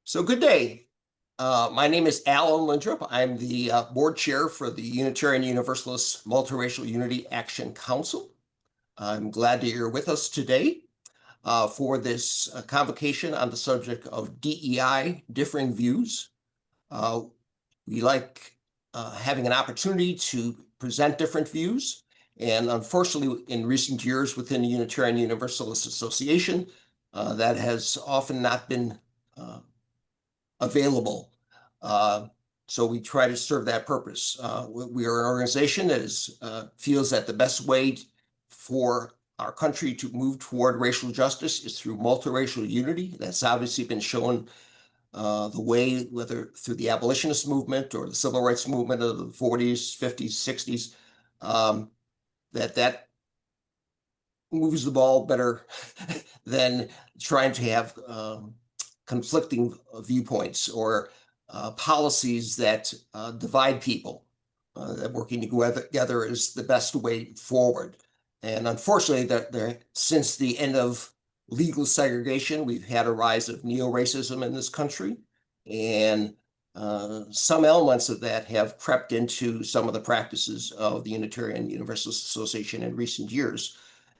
So good day. My name is Alan Lindrup. I'm the board chair for the Unitarian Universalist Multiracial Unity Action Council. I'm glad that you're with us today for this convocation on the subject of DEI, differing views. We like having an opportunity to present different views. And unfortunately, in recent years within the Unitarian Universalist Association, that has often not been available. So we try to serve that purpose. We are an organization that feels that the best way for our country to move toward racial justice is through multiracial unity. That's obviously been shown the way, whether through the abolitionist movement or the civil rights movement of the 40s, 50s, 60s, that moves the ball better than trying to have conflicting viewpoints or policies that divide people. That working together is the best way forward. And unfortunately, since the end of legal segregation, we've had a rise of neo-racism in this country. And some elements of that have crept into some of the practices of the Unitarian Universalist Association in recent years.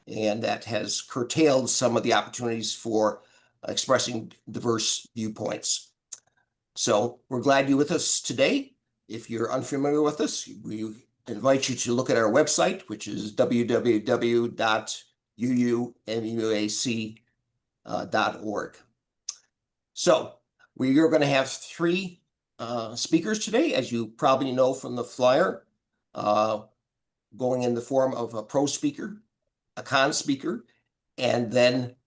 And that has curtailed some of the opportunities for expressing diverse viewpoints. So we're glad you're with us today. If you're unfamiliar with us, we invite you to look at our website, which is www.UUMUAC.org. So we are going to have three speakers today, as you probably know from the flyer, going in the form of a pro speaker, a con speaker, and then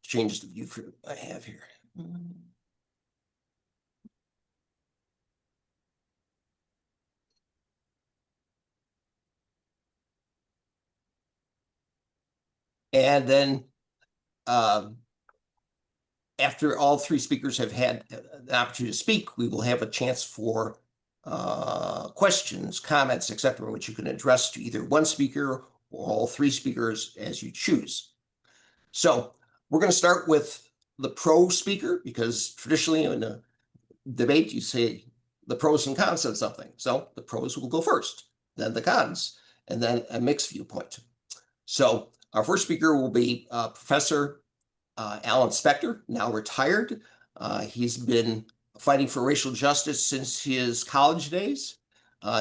change the view for I have here. And then after all three speakers have had the opportunity to speak, we will have a chance for questions, comments, etc., which you can address to either one speaker or all three speakers as you choose. So we're going to start with the pro speaker, because traditionally in a debate, you say the pros and cons of something. So the pros will go first, then the cons, and then a mixed viewpoint. So our first speaker will be Professor Alan Spector, now retired. He's been fighting for racial justice since his college days.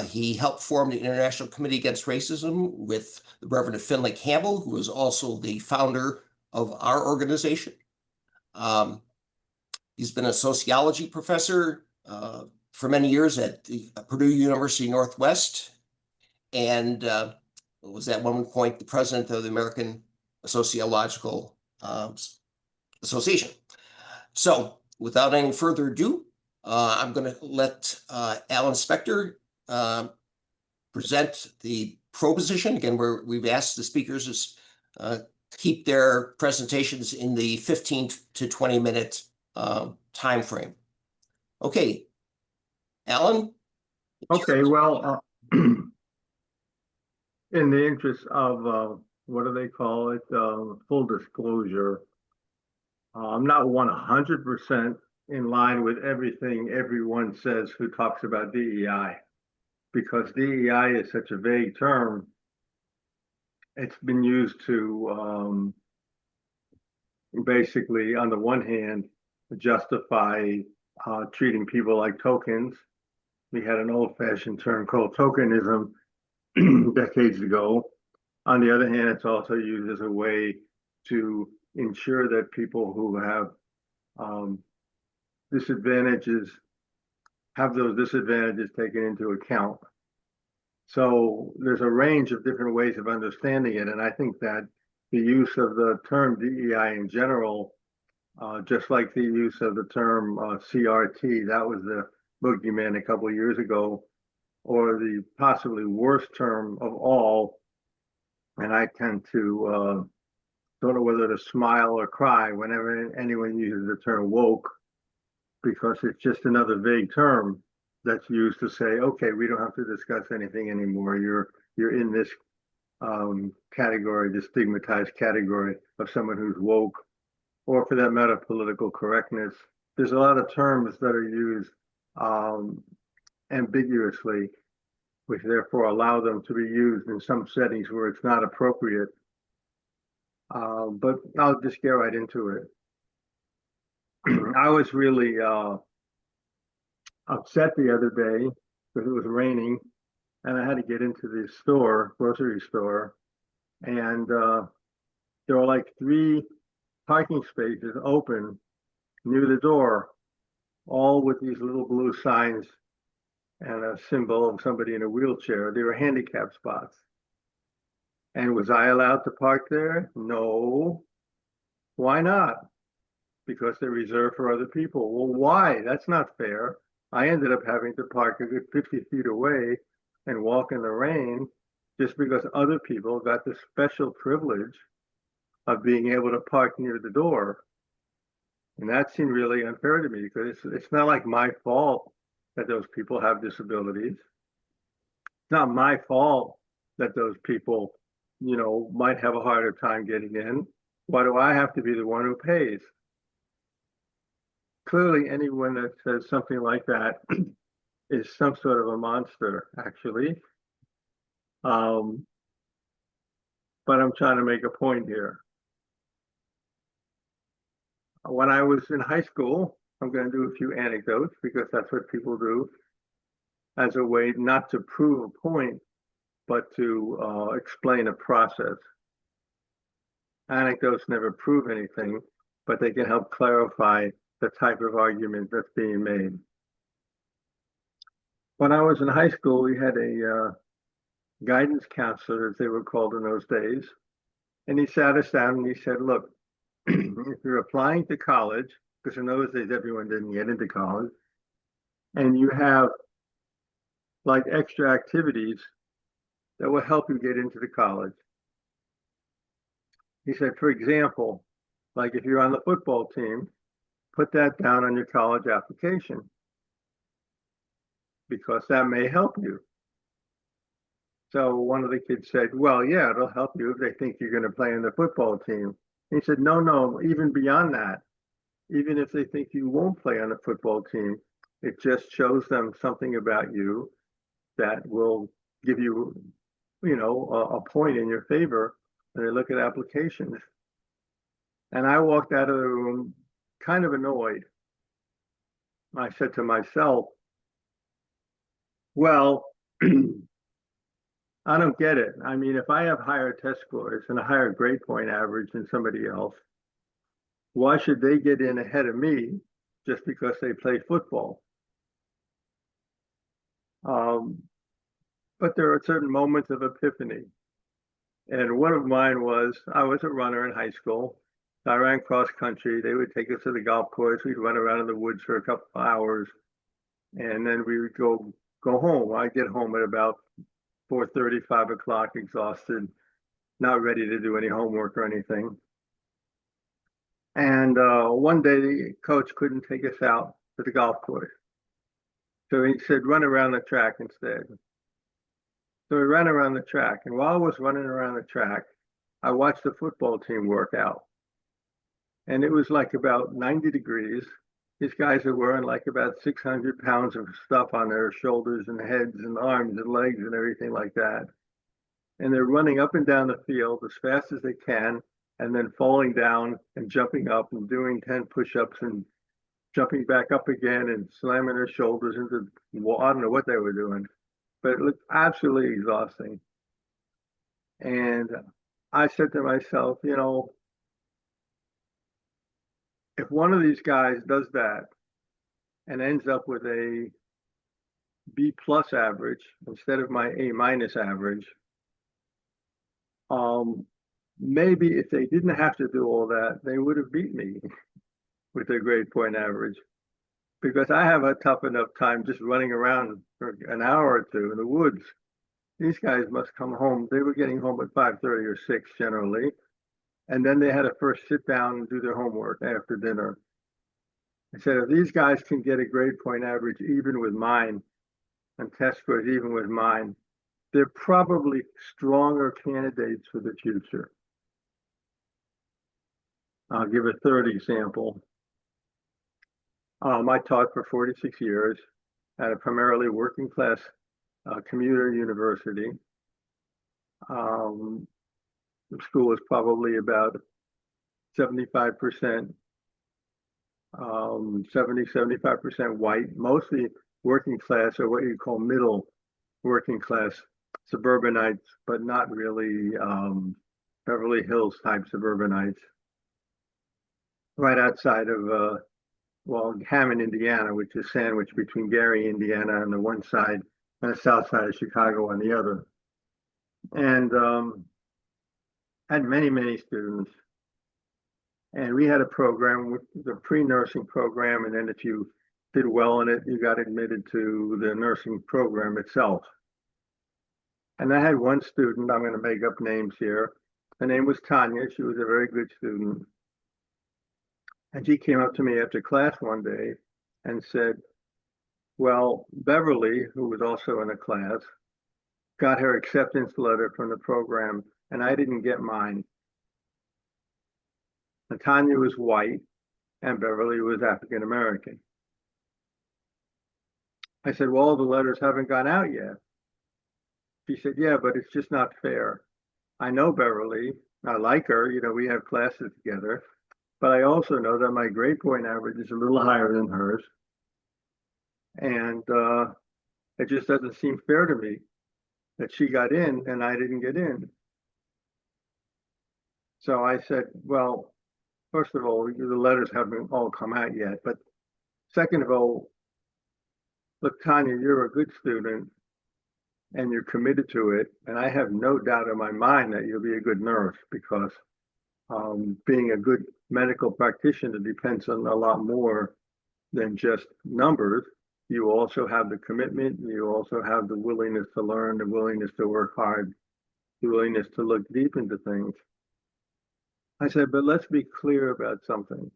He helped form the International Committee Against Racism with the Reverend Finlay Campbell, who is also the founder of our organization. He's been a sociology professor for many years at the Purdue University Northwest, and was at one point the president of the American Sociological Association. So without any further ado, I'm going to let Alan Spector present the proposition. Again, we've asked the speakers to keep their presentations in the 15 to 20 minute time frame. Okay, Alan. Okay, well, in the interest of what do they call it? Full disclosure. I'm not 100% in line with everything everyone says who talks about DEI, because DEI is such a vague term. It's been used to basically, on the one hand, justify treating people like tokens. We had an old-fashioned term called tokenism decades ago. On the other hand, it's also used as a way to ensure that people who have disadvantages have those disadvantages taken into account. So there's a range of different ways of understanding it, and I think that the use of the term DEI in general, just like the use of the term CRT, that was the boogeyman a couple of years ago, or the possibly worst term of all, and I tend to don't know whether to smile or cry whenever anyone uses the term woke, because it's just another vague term that's used to say, okay, we don't have to discuss anything anymore. You're in this category, the stigmatized category of someone who's woke, or for that matter, political correctness. There's a lot of terms that are used ambiguously, which therefore allow them to be used in some settings where it's not appropriate. But I'll just get right into it. I was really upset the other day because it was raining and I had to get into the store, grocery store, and there were like 3 parking spaces open near the door, all with these little blue signs and a symbol of somebody in a wheelchair. They were handicap spots. And was I allowed to park there? No. Why not? Because they're reserved for other people. Well, why? That's not fair. I ended up having to park a good 50 feet away and walk in the rain just because other people got the special privilege of being able to park near the door. And that seemed really unfair to me because it's not like my fault that those people have disabilities. It's not my fault that those people, might have a harder time getting in. Why do I have to be the one who pays? Clearly, anyone that says something like that is some sort of a monster, actually. But I'm trying to make a point here. When I was in high school, I'm going to do a few anecdotes because that's what people do as a way not to prove a point, but to explain a process. Anecdotes never prove anything, but they can help clarify the type of argument that's being made. When I was in high school, we had a guidance counselor, as they were called in those days, and he sat us down and he said, look, if you're applying to college, because in those days everyone didn't get into college, and you have like extra activities that will help you get into the college. He said, for example, like if you're on the football team, put that down on your college application because that may help you. So one of the kids said, well, yeah, it'll help you if they think you're going to play in the football team. And he said, no, even beyond that, even if they think you won't play on the football team, it just shows them something about you that will give you, a point in your favor when they look at applications. And I walked out of the room kind of annoyed. I said to myself, well, I don't get it. I mean, if I have higher test scores and a higher grade point average than somebody else, why should they get in ahead of me just because they play football? But there are certain moments of epiphany. And one of mine was, I was a runner in high school. I ran cross country. They would take us to the golf course. We'd run around in the woods for a couple of hours. And then we would go home. I'd get home at about 4:30, 5 o'clock, exhausted, not ready to do any homework or anything. And one day the coach couldn't take us out to the golf course. So he said, run around the track instead. So we ran around the track. And while I was running around the track, I watched the football team work out. And it was like about 90 degrees. These guys are wearing like about 600 pounds of stuff on their shoulders and heads and arms and legs and everything like that. And they're running up and down the field as fast as they can, and then falling down and jumping up and doing 10 push-ups and jumping back up again and slamming their shoulders into the wall. I don't know what they were doing, but it looked absolutely exhausting. And I said to myself, if one of these guys does that and ends up with a B+ average instead of my A- average, maybe if they didn't have to do all that, they would have beat me with their grade point average. Because I have a tough enough time just running around for an hour or two in the woods. These guys must come home. They were getting home at 5:30 or 6 generally. And then they had to first sit down and do their homework after dinner. I said, if these guys can get a grade point average even with mine and test scores even with mine, they're probably stronger candidates for the future. I'll give a third example. I taught for 46 years at a primarily working class commuter university. The school was probably about 75%, 75% white, mostly working class, or what you call middle working class suburbanites, but not really Beverly Hills type suburbanites. Right outside of Hammond, Indiana, which is sandwiched between Gary, Indiana on the one side and the south side of Chicago on the other. And had many, many students. And we had a program, the pre-nursing program, and then if you did well in it, you got admitted to the nursing program itself. And I had one student, I'm going to make up names here. Her name was Tanya. She was a very good student. And she came up to me after class one day and said, well, Beverly, who was also in the class, got her acceptance letter from the program, and I didn't get mine. And Tanya was white, and Beverly was African American. I said, well, the letters haven't gone out yet. She said, yeah, but it's just not fair. I know Beverly. I like her. You know, we have classes together. But I also know that my grade point average is a little higher than hers. And it just doesn't seem fair to me that she got in and I didn't get in. So I said, well, first of all, the letters haven't all come out yet. But second of all, look, Tanya, you're a good student and you're committed to it. And I have no doubt in my mind that you'll be a good nurse, because being a good medical practitioner depends on a lot more than just numbers. You also have the commitment. You also have the willingness to learn, the willingness to work hard, the willingness to look deep into things. I said, but let's be clear about something.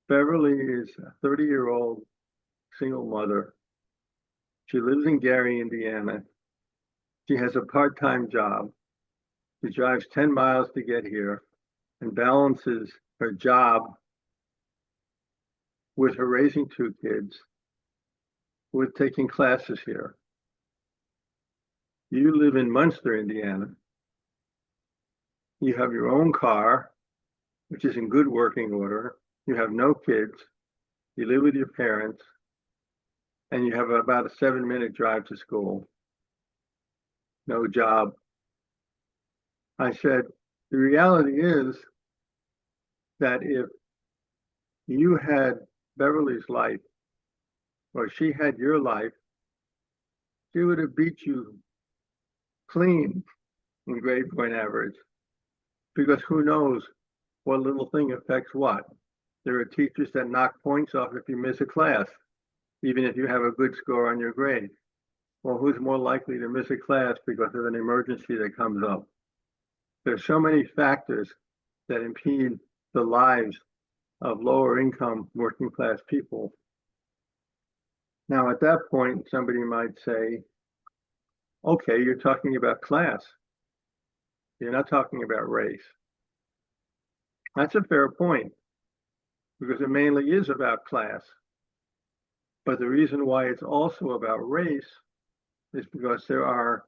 Beverly is a 30-year-old single mother. She lives in Gary, Indiana. She has a part-time job. She drives 10 miles to get here and balances her job with her raising 2 kids, with taking classes here. You live in Munster, Indiana. You have your own car, which is in good working order. You have no kids. You live with your parents. And you have about a 7-minute drive to school. No job. I said, the reality is that if you had Beverly's life, or she had your life, she would have beat you clean in grade point average. Because who knows what little thing affects what. There are teachers that knock points off if you miss a class, even if you have a good score on your grade. Well, who's more likely to miss a class because of an emergency that comes up? There's so many factors that impede the lives of lower income working class people. Now, at that point, somebody might say, okay, you're talking about class. You're not talking about race. That's a fair point, because it mainly is about class. But the reason why it's also about race is because there are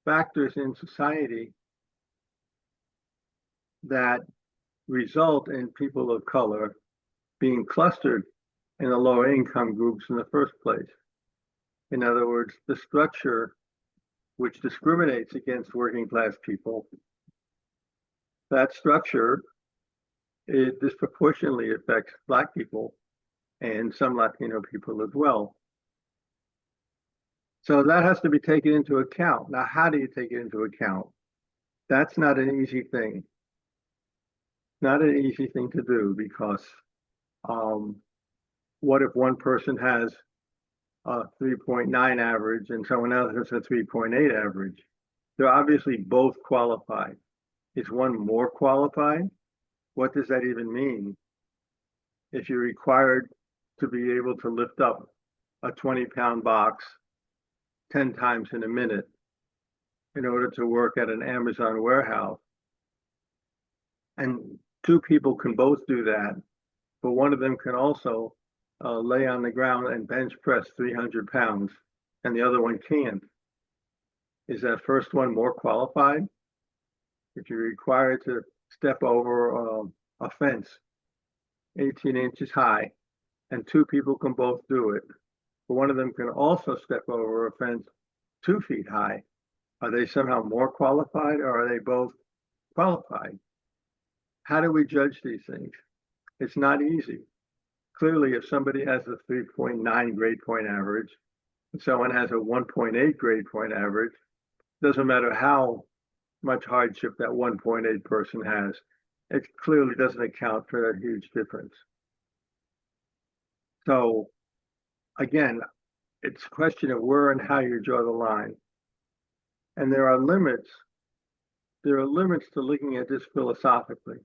factors in society that result in people of color being clustered in the lower income groups in the first place. In other words, the structure which discriminates against working class people, that structure, it disproportionately affects Black people and some Latino people as well. So that has to be taken into account. Now, how do you take it into account? That's not an easy thing. Not an easy thing to do, because what if one person has a 3.9 average and someone else has a 3.8 average? They're obviously both qualified. Is one more qualified? What does that even mean? If you're required to be able to lift up a 20-pound box 10 times in a minute in order to work at an Amazon warehouse. And two people can both do that, but one of them can also lay on the ground and bench press 300 pounds, and the other one can't. Is that first one more qualified? If you're required to step over a fence 18 inches high, and two people can both do it, but one of them can also step over a fence 2 feet high, are they somehow more qualified, or are they both qualified? How do we judge these things? It's not easy. Clearly, if somebody has a 3.9 grade point average, and someone has a 1.8 grade point average, doesn't matter how much hardship that 1.8 person has, it clearly doesn't account for that huge difference. So again, it's a question of where and how you draw the line. And there are limits. There are limits to looking at this philosophically,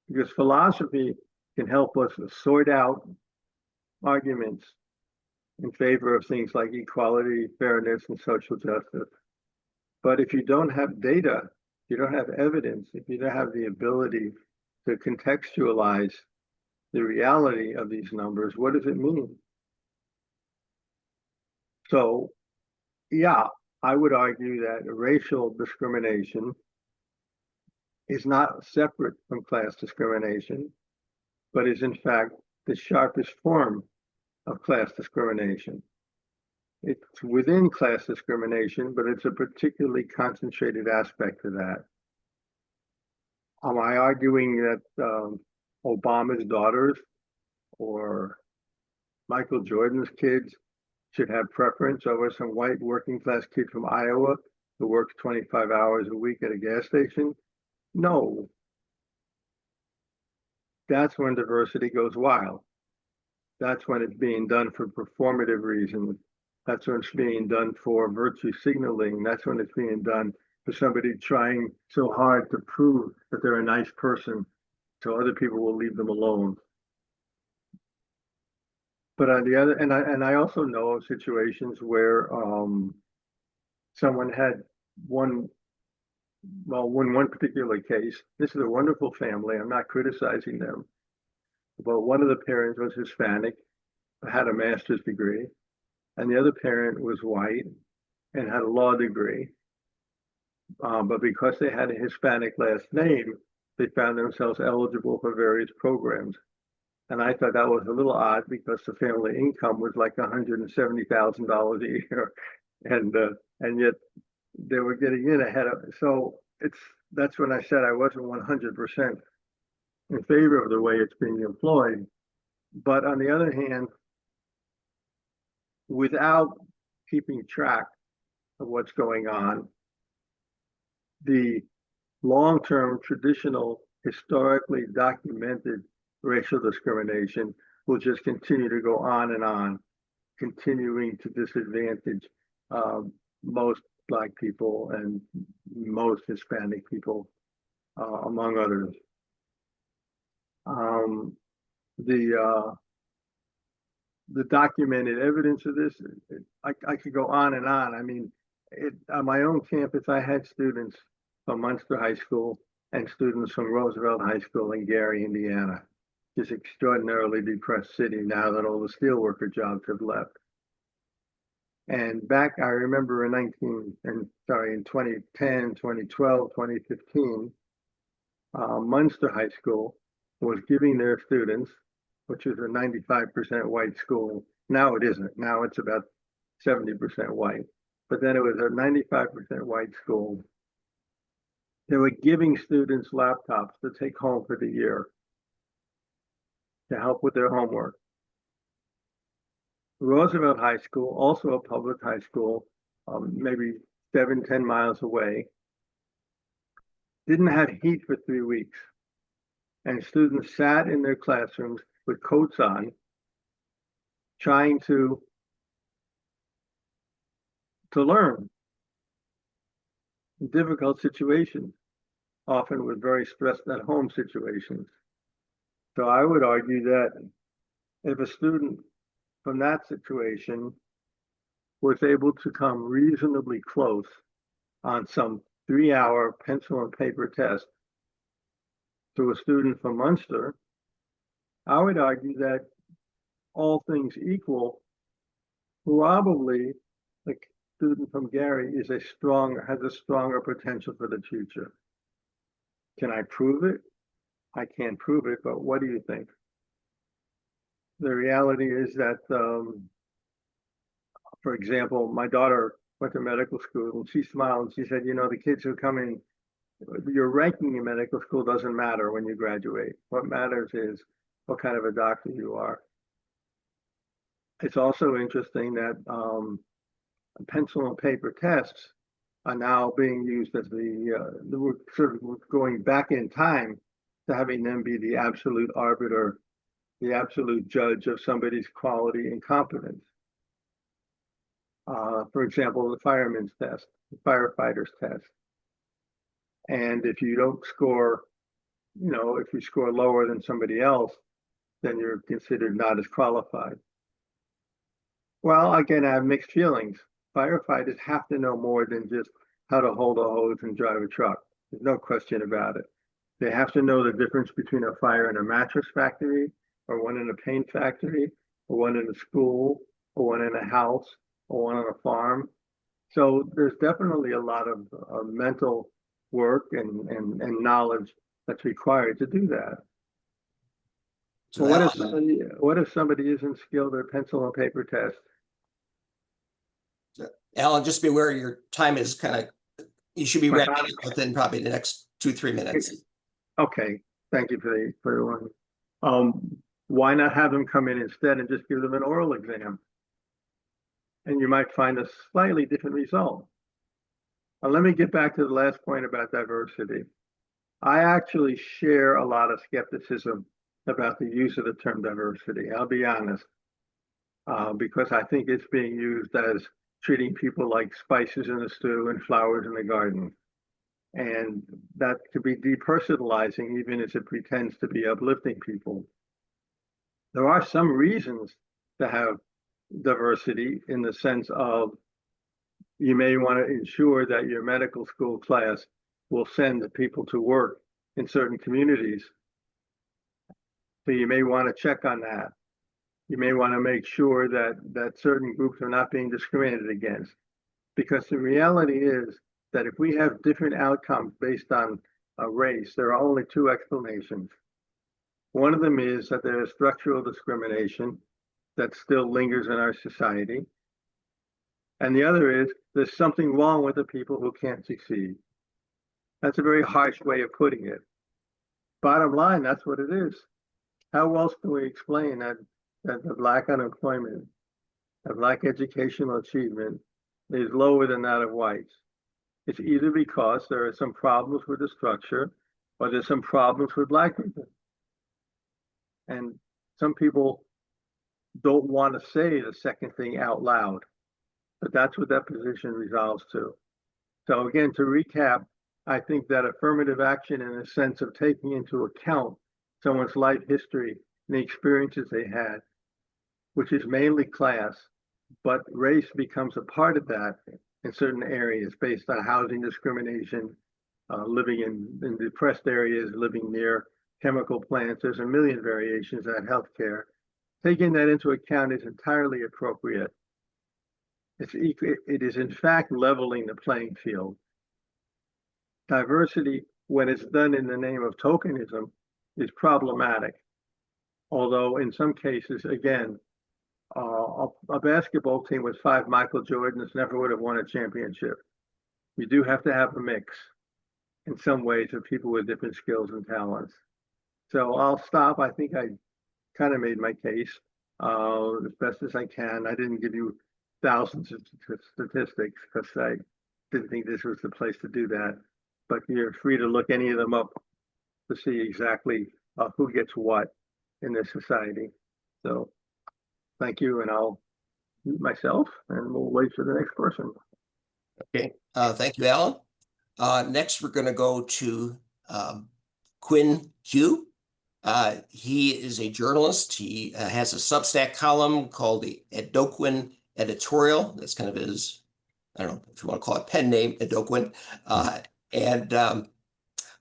because philosophy can help us sort out arguments in favor of things like equality, fairness, and social justice. But if you don't have data, you don't have evidence, if you don't have the ability to contextualize the reality of these numbers, what does it mean? So, yeah, I would argue that racial discrimination is not separate from class discrimination, but is in fact the sharpest form of class discrimination. It's within class discrimination, but it's a particularly concentrated aspect of that. Am I arguing that Obama's daughters or Michael Jordan's kids should have preference over some white working class kid from Iowa who works 25 hours a week at a gas station? No. That's when diversity goes wild. That's when it's being done for performative reasons. That's when it's being done for virtue signaling. That's when it's being done for somebody trying so hard to prove that they're a nice person so other people will leave them alone. But on the other, and I also know of situations where someone had one particular case. This is a wonderful family. I'm not criticizing them, but one of the parents was Hispanic, had a master's degree, and the other parent was white and had a law degree. But because they had a Hispanic last name, they found themselves eligible for various programs. And I thought that was a little odd because the family income was like $170,000 a year, and yet they were getting in ahead of it. So that's when I said I wasn't 100% in favor of the way it's being employed. But on the other hand, without keeping track of what's going on, the long-term, traditional, historically documented racial discrimination will just continue to go on, continuing to disadvantage most Black people and most Hispanic people, among others. The documented evidence of this, I could go on. I mean, on my own campus, I had students from Munster High School and students from Roosevelt High School in Gary, Indiana. This extraordinarily depressed city now that all the steelworker jobs have left. And back, I remember in 2010, 2012, 2015, Munster High School was giving their students, which is a 95% white school. Now it isn't. Now it's about 70% white. But then it was a 95% white school. They were giving students laptops to take home for the year to help with their homework. Roosevelt High School, also a public high school, maybe 7-10 miles away, didn't have heat for 3 weeks. And students sat in their classrooms with coats on, trying to learn in difficult situations, often with very stressed at home situations. So I would argue that if a student from that situation was able to come reasonably close on some 3-hour pencil and paper test to a student from Munster, I would argue that all things equal, probably the student from Gary has a stronger potential for the future. Can I prove it? I can't prove it, but what do you think? The reality is that, for example, my daughter went to medical school and she smiled and she said, you know, the kids who come in, your ranking in medical school doesn't matter when you graduate. What matters is what kind of a doctor you are. It's also interesting that pencil and paper tests are now being used as we're sort of going back in time to having them be the absolute arbiter, the absolute judge of somebody's quality and competence. For example, the fireman's test, the firefighter's test. And if you don't score, you know, if you score lower than somebody else, then you're considered not as qualified. Well, again, I have mixed feelings. Firefighters have to know more than just how to hold a hose and drive a truck. There's no question about it. They have to know the difference between a fire in a mattress factory, or one in a paint factory, or one in a school, or one in a house, or one on a farm. So there's definitely a lot of mental work and knowledge that's required to do that. So what if somebody isn't skilled at pencil and paper test? Alan, just be aware your time is kind of, you should be wrapping up within probably the next 2-3 minutes. Okay, thank you for the one. Why not have them come in instead and just give them an oral exam? And you might find a slightly different result. Let me get back to the last point about diversity. I actually share a lot of skepticism about the use of the term diversity. I'll be honest, because I think it's being used as treating people like spices in the stew and flowers in the garden. And that could be depersonalizing, even as it pretends to be uplifting people. There are some reasons to have diversity in the sense of you may want to ensure that your medical school class will send people to work in certain communities. So you may want to check on that. You may want to make sure that certain groups are not being discriminated against. Because the reality is that if we have different outcomes based on a race, there are only two explanations. One of them is that there is structural discrimination that still lingers in our society. And the other is there's something wrong with the people who can't succeed. That's a very harsh way of putting it. Bottom line, that's what it is. How else can we explain that the Black unemployment, the Black educational achievement is lower than that of whites? It's either because there are some problems with the structure or there's some problems with Black people. And some people don't want to say the second thing out loud, but that's what that position resolves to. So again, to recap, I think that affirmative action in a sense of taking into account someone's life history and the experiences they had, which is mainly class, but race becomes a part of that in certain areas based on housing discrimination, living in depressed areas, living near chemical plants. There's a million variations at healthcare. Taking that into account is entirely appropriate. It is in fact leveling the playing field. Diversity, when it's done in the name of tokenism, is problematic. Although in some cases, again, a basketball team with 5 Michael Jordans never would have won a championship. You do have to have a mix in some ways of people with different skills and talents. So I'll stop. I think I kind of made my case as best as I can. I didn't give you thousands of statistics because I didn't think this was the place to do that. But you're free to look any of them up to see exactly who gets what in this society. So thank you, and I'll mute myself, and we'll wait for the next person. Okay, thank you, Alan. Next, we're going to go to Quinn Hugh. He is a journalist. He has a Substack column called the Edokwin editorial. That's kind of his, I don't know if you want to call it pen name, Edokwin. And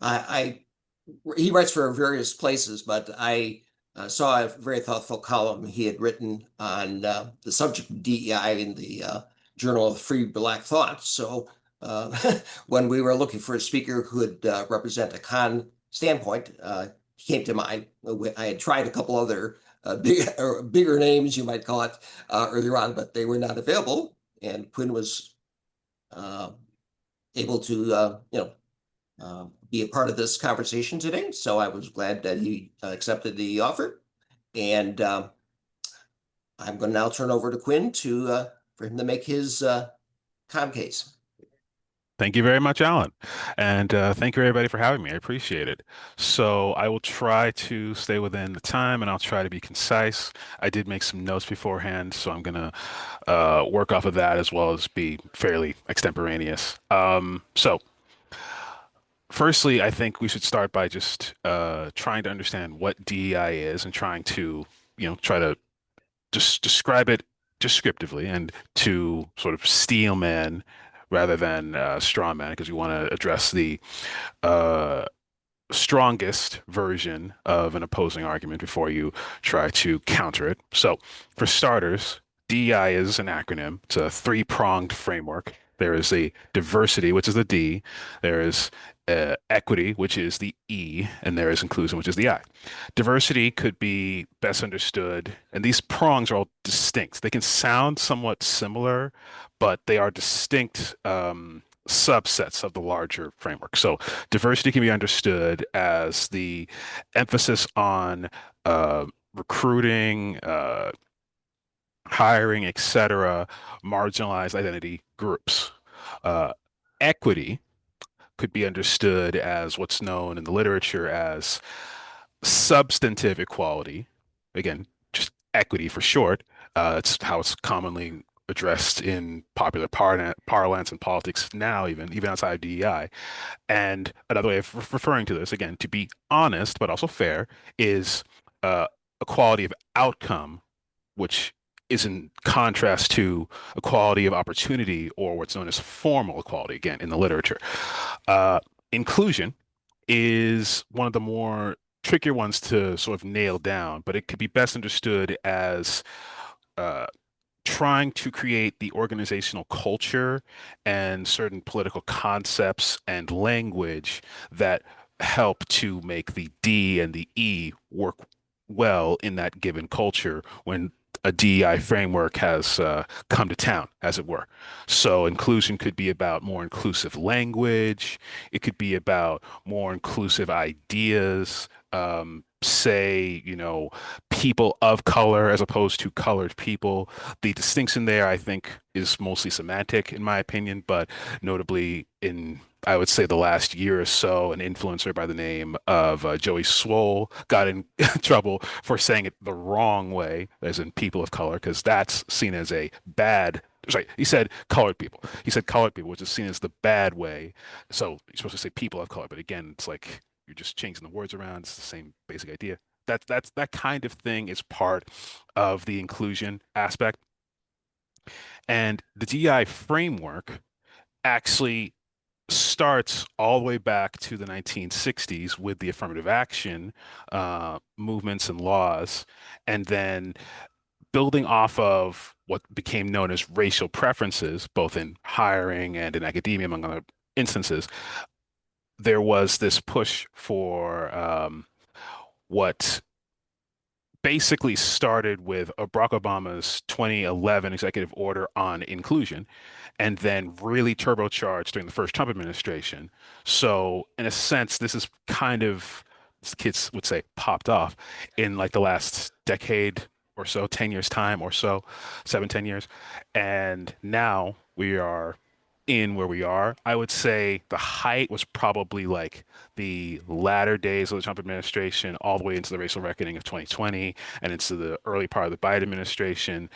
I he writes for various places, but I saw a very thoughtful column he had written on the subject of DEI in the Journal of Free Black Thought. So when we were looking for a speaker who could represent a con standpoint, he came to mind. I had tried a couple other bigger names, you might call it, earlier on, but they were not available. And Quinn was able to, be a part of this conversation today. So I was glad that he accepted the offer. And I'm going to now turn over to Quinn for him to make his com case. Thank you very much, Alan. And thank you, everybody, for having me. I appreciate it. So I will try to stay within the time and I'll try to be concise. I did make some notes beforehand, so I'm going to work off of that as well as be fairly extemporaneous. So firstly, I think we should start by just trying to understand what DEI is and trying to, try to just describe it descriptively and to sort of steel man rather than straw man, because you want to address the uh, strongest version of an opposing argument before you try to counter it. So, for starters, DEI is an acronym. It's a three-pronged framework. There is a diversity, which is the D. There is equity, which is the E, and there is inclusion, which is the I. Diversity could be best understood, and these prongs are all distinct. They can sound somewhat similar, but they are distinct subsets of the larger framework. So diversity can be understood as the emphasis on recruiting, hiring, etc., marginalized identity groups. Uh, Equity could be understood as what's known in the literature as substantive equality. Again, just equity for short. It's how it's commonly addressed in popular parlance and politics now, even outside of DEI. And another way of referring to this, again, to be honest but also fair, is equality of outcome, which is in contrast to equality of opportunity or what's known as formal equality, again, in the literature. Uh, Inclusion is one of the more trickier ones to sort of nail down, but it could be best understood as uh, trying to create the organizational culture and certain political concepts and language that help to make the D and the E work well in that given culture when a DEI framework has come to town, as it were. So inclusion could be about more inclusive language. It could be about more inclusive ideas. Say, people of color as opposed to colored people. The distinction there, I think, is mostly semantic, in my opinion, but notably in, I would say, the last year or so, an influencer by the name of Joey Swole got in trouble for saying it the wrong way, as in people of color, because that's seen as a bad. Sorry, he said colored people. He said colored people, which is seen as the bad way. So you're supposed to say people of color, but again, it's like you're just changing the words around. It's the same basic idea. That kind of thing is part of the inclusion aspect. And the DEI framework actually starts all the way back to the 1960s with the affirmative action movements and laws, and then building off of what became known as racial preferences, both in hiring and in academia, among other instances. There was this push for what basically started with Barack Obama's 2011 executive order on inclusion and then really turbocharged during the first Trump administration. So, in a sense, this is kind of, as kids would say, popped off in like the last decade or so, 10 years time or so, 7, 10 years. And now we are in where we are. I would say the height was probably like the latter days of the Trump administration, all the way into the racial reckoning of 2020 and into the early part of the Biden administration.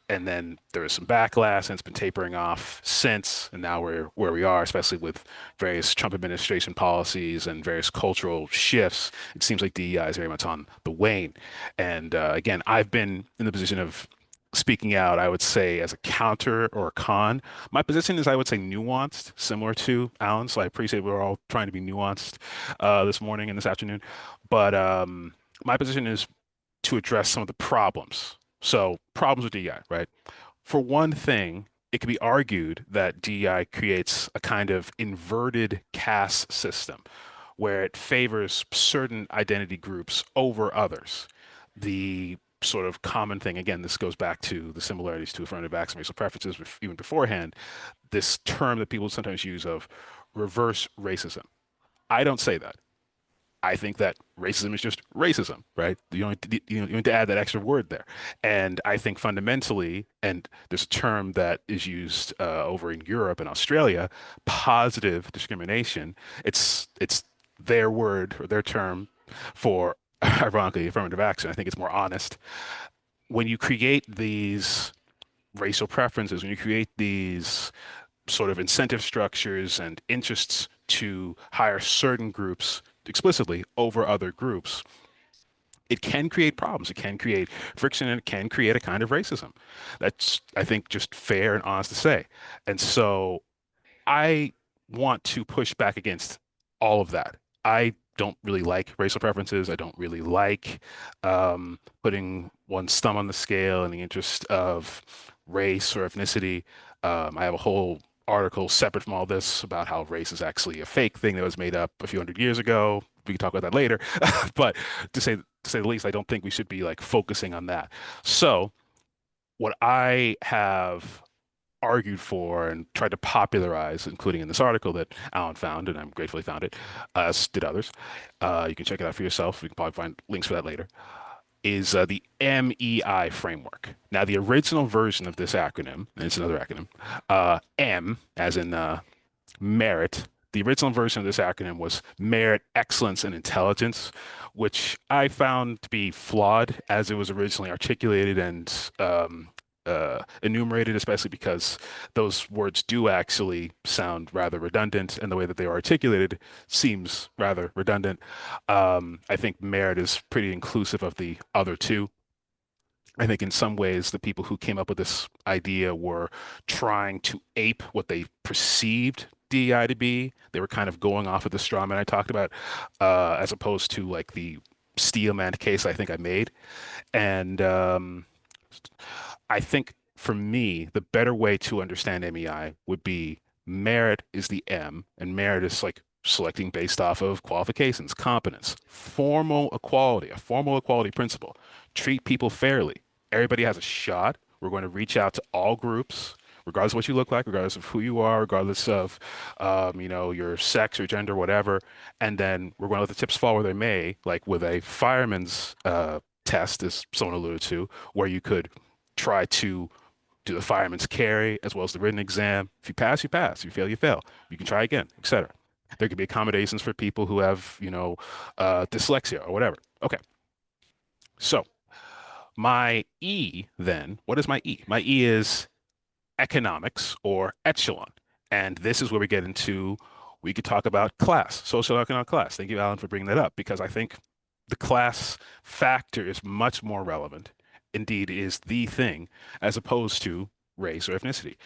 And then there was some backlash, and it's been tapering off since. And now we're where we are, especially with various Trump administration policies and various cultural shifts. It seems like DEI is very much on the wane. And again, I've been in the position of speaking out, I would say as a counter or a con. My position is, I would say, nuanced, similar to Alan. So I appreciate we're all trying to be nuanced this morning and this afternoon. But my position is to address some of the problems. So problems with DEI, right? For one thing, it could be argued that DEI creates a kind of inverted caste system where it favors certain identity groups over others. The sort of common thing, again, this goes back to the similarities to affirmative action, racial preferences, even beforehand, this term that people sometimes use of reverse racism. I don't say that. I think that racism is just racism, right? You need to add that extra word there. And I think fundamentally, and there's a term that is used over in Europe and Australia, positive discrimination. It's their word or their term for, ironically, affirmative action. I think it's more honest. When you create these racial preferences, when you create these sort of incentive structures and interests to hire certain groups explicitly over other groups, it can create problems. It can create friction and it can create a kind of racism. That's, I think, just fair and honest to say. And so I want to push back against all of that. I don't really like racial preferences. I don't really like putting one's thumb on the scale in the interest of race or ethnicity. I have a whole article separate from all this about how race is actually a fake thing that was made up a few hundred years ago. We can talk about that later. But to say the least, I don't think we should be like focusing on that. So what I have argued for and tried to popularize, including in this article that Alan found, and I'm gratefully found it, as did others. You can check it out for yourself. We can probably find links for that later. Is the MEI framework. Now, the original version of this acronym, and it's another acronym, M, as in merit. The original version of this acronym was merit, excellence, and intelligence, which I found to be flawed as it was originally articulated and enumerated, especially because those words do actually sound rather redundant, and the way that they are articulated seems rather redundant. I think merit is pretty inclusive of the other two. I think in some ways the people who came up with this idea were trying to ape what they perceived DEI to be. They were kind of going off of the straw man I talked about, as opposed to like the steel man case I think I made. And I think for me, the better way to understand MEI would be merit is the M, and merit is like selecting based off of qualifications, competence, formal equality, a formal equality principle. Treat people fairly. Everybody has a shot. We're going to reach out to all groups, regardless of what you look like, regardless of who you are, regardless of, your sex or gender, whatever. And then we're going to let the chips fall where they may, like with a fireman's test, as someone alluded to, where you could try to do the fireman's carry as well as the written exam. If you pass, you pass. If you fail, you fail. You can try again, etc. There could be accommodations for people who have, dyslexia or whatever. Okay. So my E then, what is my E? My E is economics or echelon. And this is where we could talk about class, social economic class. Thank you, Alan, for bringing that up, because I think the class factor is much more relevant. Indeed, is the thing as opposed to race or ethnicity.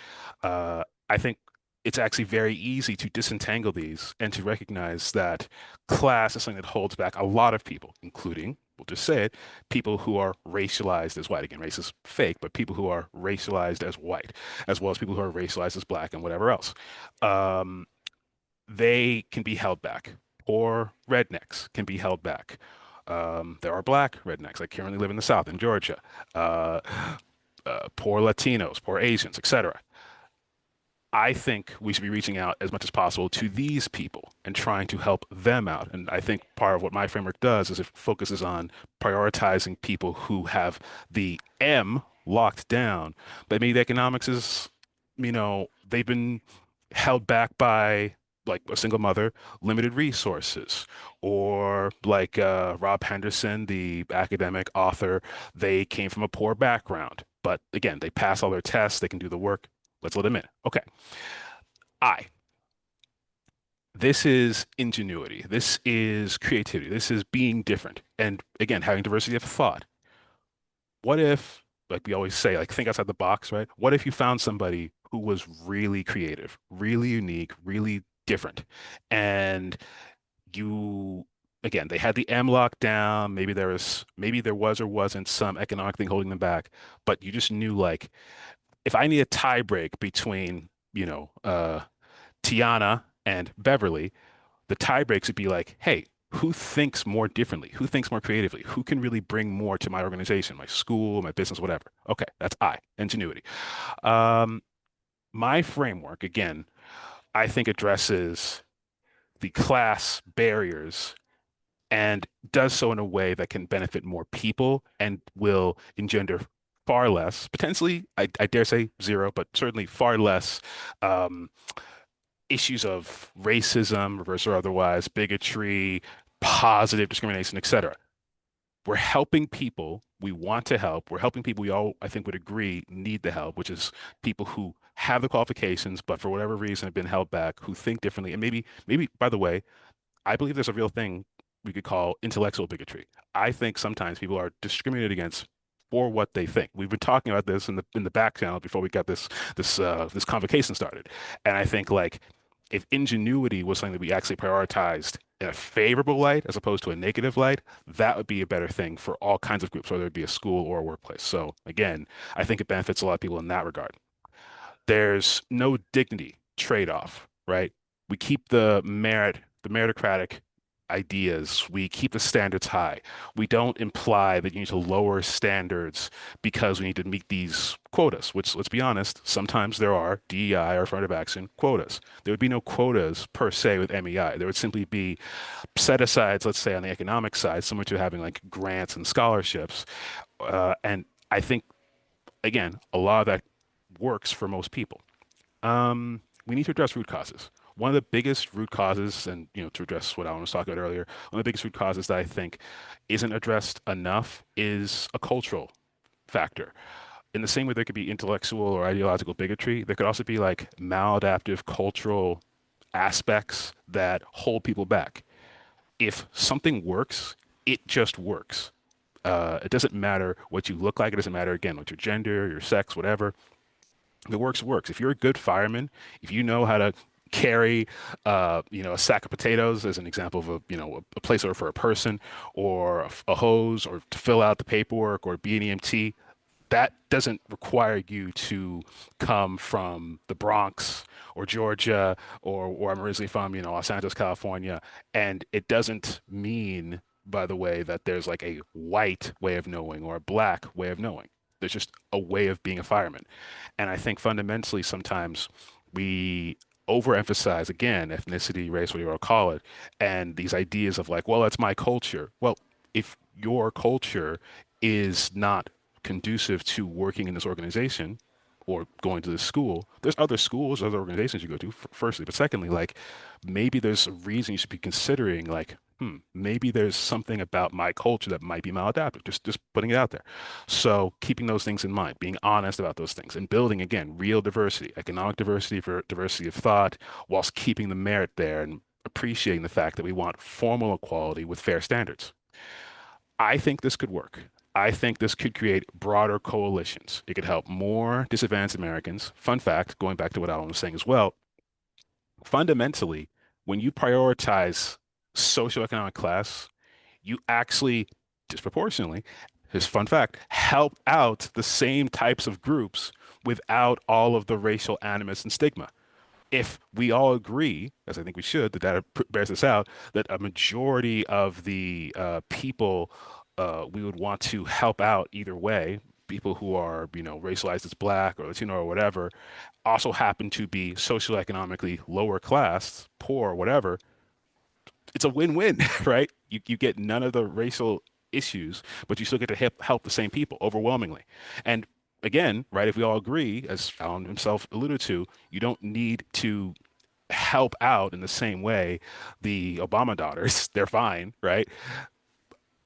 I think it's actually very easy to disentangle these and to recognize that class is something that holds back a lot of people, including, we'll just say it, people who are racialized as white. Again, race is fake, but people who are racialized as white, as well as people who are racialized as black and whatever else. They can be held back. Poor rednecks can be held back. There are black rednecks. I currently live in the South in Georgia. Uh, Poor Latinos, poor Asians, etc. I think we should be reaching out as much as possible to these people and trying to help them out. And I think part of what my framework does is it focuses on prioritizing people who have the M locked down, but maybe the economics is, they've been held back by like a single mother, limited resources, or like Rob Henderson, the academic author, they came from a poor background, but again, they pass all their tests, they can do the work. Let's let them in. Okay. I. This is ingenuity. This is creativity. This is being different. And again, having diversity of thought. What if like we always say, like think outside the box, right? What if you found somebody who was really creative, really unique, really different, and you again they had the M locked down. Maybe there was or wasn't some economic thing holding them back, but you just knew like if I need a tie break between Tiana and Beverly, the tie breaks would be like, hey, who thinks more differently? Who thinks more creatively? Who can really bring more to my organization, my school, my business, whatever? Okay, that's ingenuity. Um, my framework, again, I think addresses the class barriers and does so in a way that can benefit more people and will engender far less, potentially, I dare say zero, but certainly far less um, issues of racism, reverse or otherwise, bigotry, positive discrimination, etc. We're helping people we want to help. We're helping people we all, I think, would agree need the help, which is people who have the qualifications, but for whatever reason have been held back, who think differently. And maybe, by the way, I believe there's a real thing we could call intellectual bigotry. I think sometimes people are discriminated against for what they think. We've been talking about this in the back channel before we got this convocation started. And I think like if ingenuity was something that we actually prioritized in a favorable light as opposed to a negative light, that would be a better thing for all kinds of groups, whether it be a school or a workplace. So again, I think it benefits a lot of people in that regard. There's no dignity trade-off, right? We keep the meritocratic ideas. We keep the standards high. We don't imply that you need to lower standards because we need to meet these quotas, which, let's be honest, sometimes there are DEI or affirmative action quotas. There would be no quotas per se with MEI. There would simply be set asides, let's say on the economic side, similar to having like grants and scholarships. And I think, again, a lot of that works for most people. We need to address root causes. One of the biggest root causes, and to address what I was talking about earlier, one of the biggest root causes that I think isn't addressed enough is a cultural factor. In the same way there could be intellectual or ideological bigotry, there could also be like maladaptive cultural aspects that hold people back. If something works, it just works. It doesn't matter what you look like. It doesn't matter, again, what your gender, your sex, whatever. The works works. If you're a good fireman, if you know how to carry, a sack of potatoes as an example of a place order for a person, or a hose, or to fill out the paperwork, or be an EMT, that doesn't require you to come from the Bronx or Georgia or where I'm originally from, Los Angeles, California. And it doesn't mean, by the way, that there's like a white way of knowing or a black way of knowing. There's just a way of being a fireman. And I think fundamentally sometimes we overemphasize, again, ethnicity, race, whatever you want to call it, and these ideas of like, well, that's my culture. Well, if your culture is not conducive to working in this organization or going to this school, there's other schools, other organizations you go to, firstly. But secondly, like maybe there's a reason you should be considering like, maybe there's something about my culture that might be maladaptive. Just putting it out there. So keeping those things in mind, being honest about those things, and building again real diversity, economic diversity for diversity of thought, whilst keeping the merit there and appreciating the fact that we want formal equality with fair standards. I think this could work. I think this could create broader coalitions. It could help more disadvantaged Americans. Fun fact, going back to what Alan was saying as well, fundamentally, when you prioritize socioeconomic class, you actually disproportionately, his fun fact, help out the same types of groups without all of the racial animus and stigma. If we all agree, as I think we should, the data bears this out, that a majority of the people we would want to help out either way, people who are, racialized as black or Latino or whatever, also happen to be socioeconomically lower class, poor, whatever, it's a win-win, right? You get none of the racial issues, but you still get to help the same people overwhelmingly. And again, right, if we all agree, as Alan himself alluded to, you don't need to help out in the same way the Obama daughters. They're fine, right?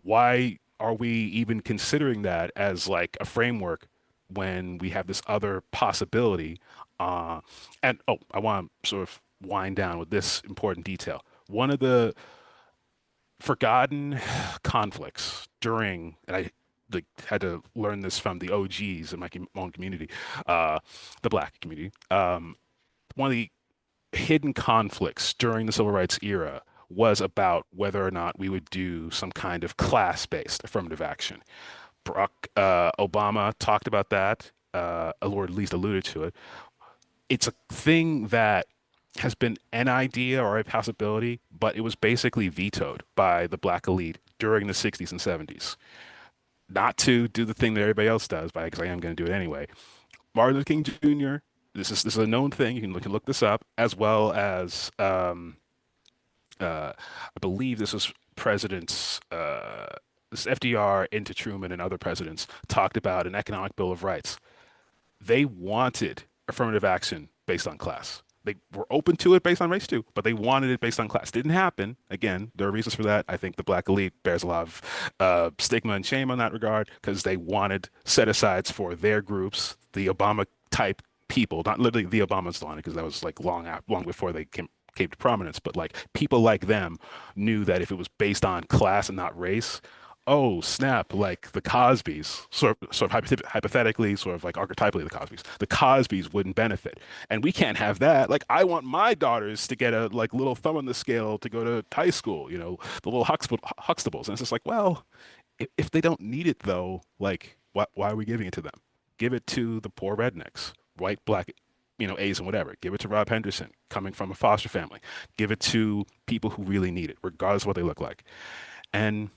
Why are we even considering that as like a framework when we have this other possibility? And oh, I want to sort of wind down with this important detail. One of the forgotten conflicts during, and I like had to learn this from the OGs in my own community, the Black community. One of the hidden conflicts during the civil rights era was about whether or not we would do some kind of class-based affirmative action. Barack Obama talked about that, or at least alluded to it. It's a thing that has been an idea or a possibility, but it was basically vetoed by the Black elite during the 60s and 70s. Not to do the thing that everybody else does, but because I am going to do it anyway. Martin Luther King Jr. This is a known thing. You can look this up, as well as I believe this was presidents, this FDR into Truman and other presidents talked about an economic bill of rights. They wanted affirmative action based on class. They were open to it based on race too, but they wanted it based on class. Didn't happen. Again, there are reasons for that. I think the Black elite bears a lot of stigma and shame on that regard because they wanted set-asides for their groups, the Obama type people, not literally the Obamas on it, because that was like long before they came to prominence, but like people like them knew that if it was based on class and not race, oh snap, like the Cosbys, sort of hypothetically, sort of like archetypally the Cosbys wouldn't benefit. And we can't have that. Like I want my daughters to get a like little thumb on the scale to go to high school, the little Huxtables. And it's just like, well, if they don't need it though, like why are we giving it to them? Give it to the poor rednecks, white, black, A's and whatever. Give it to Rob Henderson coming from a foster family. Give it to people who really need it, regardless of what they look like. And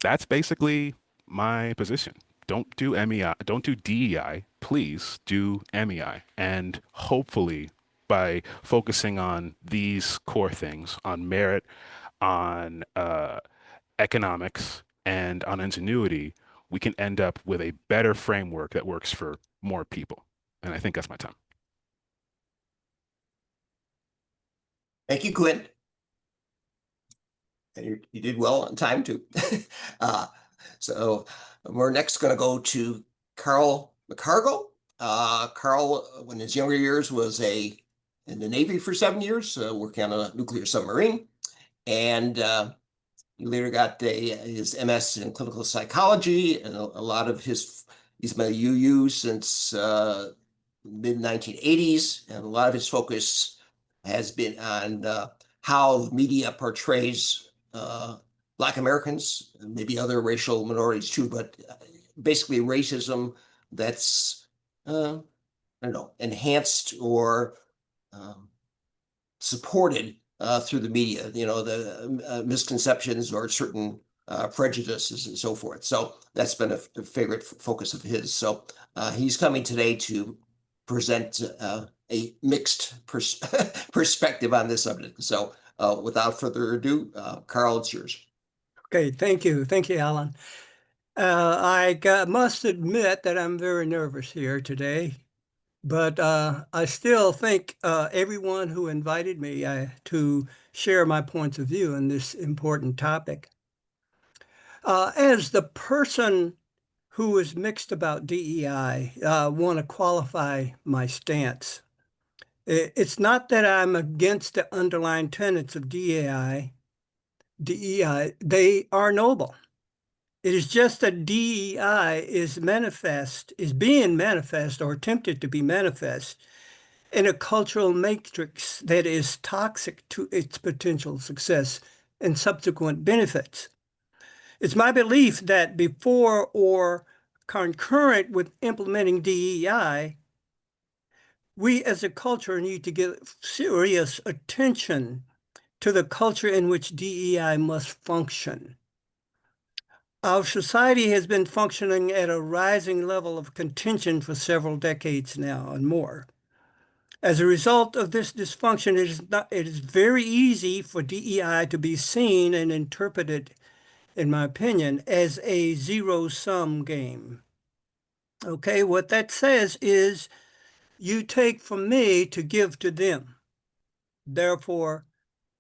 that's basically my position. Don't do MEI, don't do DEI, please do MEI. And hopefully by focusing on these core things, on merit, on economics, and on ingenuity, we can end up with a better framework that works for more people. And I think that's my time. Thank you, Quinn. And you did well on time too. So we're next going to go to Carl McCargo. Carl, in his younger years, was in the Navy for 7 years, working on a nuclear submarine, and he later got his MS in clinical psychology, and a lot of he's been a UU since mid 1980s, and a lot of his focus has been on how the media portrays Black Americans, and maybe other racial minorities too, but basically racism that's I don't know, enhanced or supported through the media, the misconceptions or certain prejudices and so forth. So that's been a favorite focus of his. So he's coming today to present a mixed perspective on this subject. So without further ado, Carl, it's yours. Okay, thank you. Thank you, Alan. Must admit that I'm very nervous here today, but I still thank everyone who invited me to share my points of view on this important topic. As the person who is mixed about DEI, I want to qualify my stance. It's not that I'm against the underlying tenets of DEI. They are noble. It is just that DEI is being manifest or attempted to be manifest in a cultural matrix that is toxic to its potential success and subsequent benefits. It's my belief that before or concurrent with implementing DEI, we as a culture need to give serious attention to the culture in which DEI must function. Our society has been functioning at a rising level of contention for several decades now and more. As a result of this dysfunction, it is very easy for DEI to be seen and interpreted, in my opinion, as a zero-sum game. Okay, what that says is you take from me to give to them. Therefore,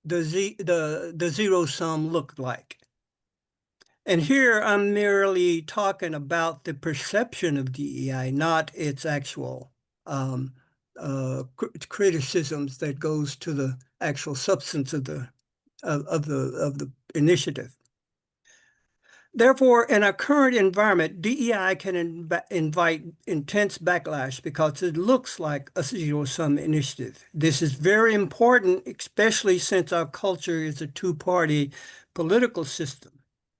the zero sum looked like. And here I'm merely talking about the perception of DEI, not its actual criticisms that goes to the actual substance of the initiative. Therefore, in our current environment, DEI can invite intense backlash because it looks like a zero-sum initiative. This is very important, especially since our culture is a two-party political system.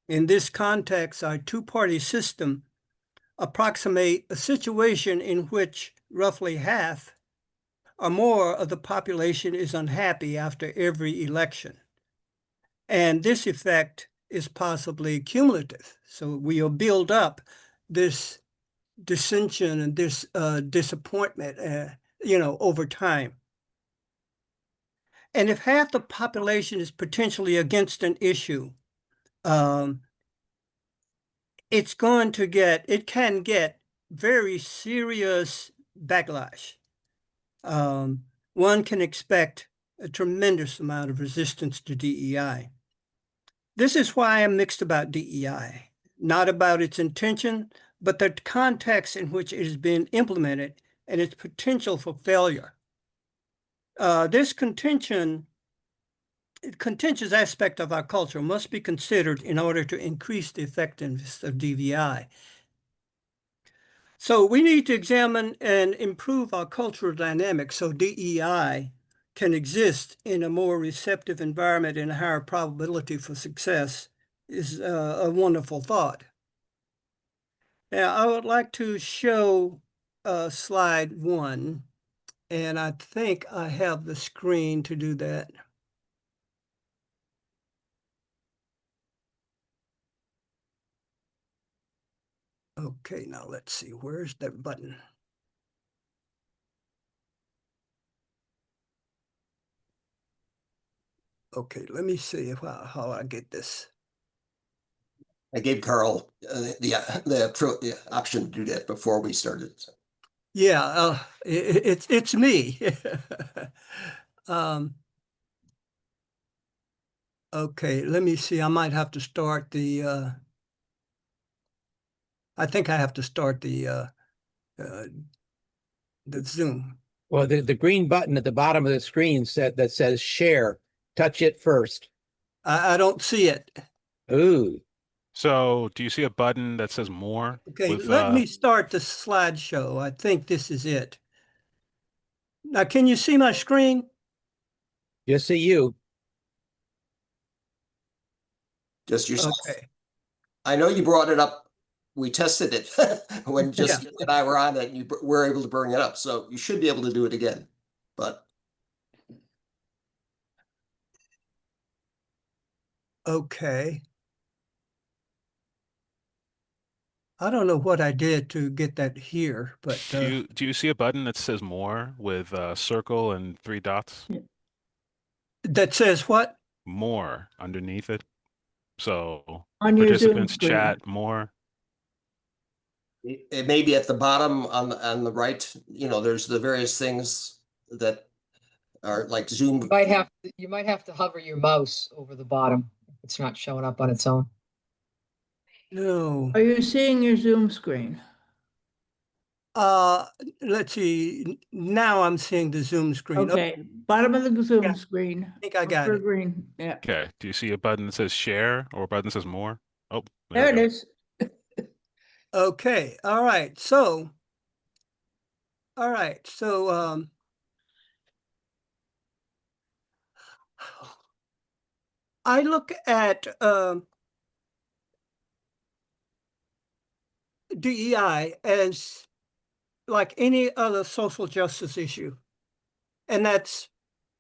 In this context, our two-party system approximates a situation in which roughly half or more of the population is unhappy after every election. And this effect is possibly cumulative. So we'll build up this dissension and this disappointment, over time. And if half the population is potentially against an issue, it can get very serious backlash. One can expect a tremendous amount of resistance to DEI. This is why I'm mixed about DEI, not about its intention, but the context in which it is being implemented and its potential for failure. This contentious aspect of our culture must be considered in order to increase the effectiveness of DEI. So we need to examine and improve our cultural dynamics so DEI can exist in a more receptive environment and a higher probability for success is a wonderful thought. Now, I would like to show slide 1, and I think I have the screen to do that. Okay, now let's see, where's that button? Okay, let me see how I get this. I gave Carl the option to do that before we started. So. Yeah, it's me. Okay, let me see. I might have to start the. I think I have to start the Zoom. Well, the green button at the bottom of the screen that says share. Touch it first. I don't see it. Ooh. So do you see a button that says more? Okay, with, let me start the slideshow. I think this is it. Now, can you see my screen? Just see you. Just yourself. Okay. I know you brought it up. We tested it when Jessica and I were on it, and you were able to bring it up. So you should be able to do it again. But okay. I don't know what I did to get that here, but do you see a button that says more with a circle and 3 dots? that says what? More underneath it. So On your Zoom participants screen. chat more. it may be at the bottom on the right. There's the various things that are like Zoom. You might have to hover your mouse over the bottom if it's not showing up on its own. No. Are you seeing your Zoom screen? Let's see. Now I'm seeing the Zoom screen. Okay, bottom of the Zoom Yeah, screen. I think I got upper it. green. Yeah, Okay. Do you see a button that says share or a button that says more? Oh, there it we go. is. Okay. All right. So I look at DEI as like any other social justice issue. And that's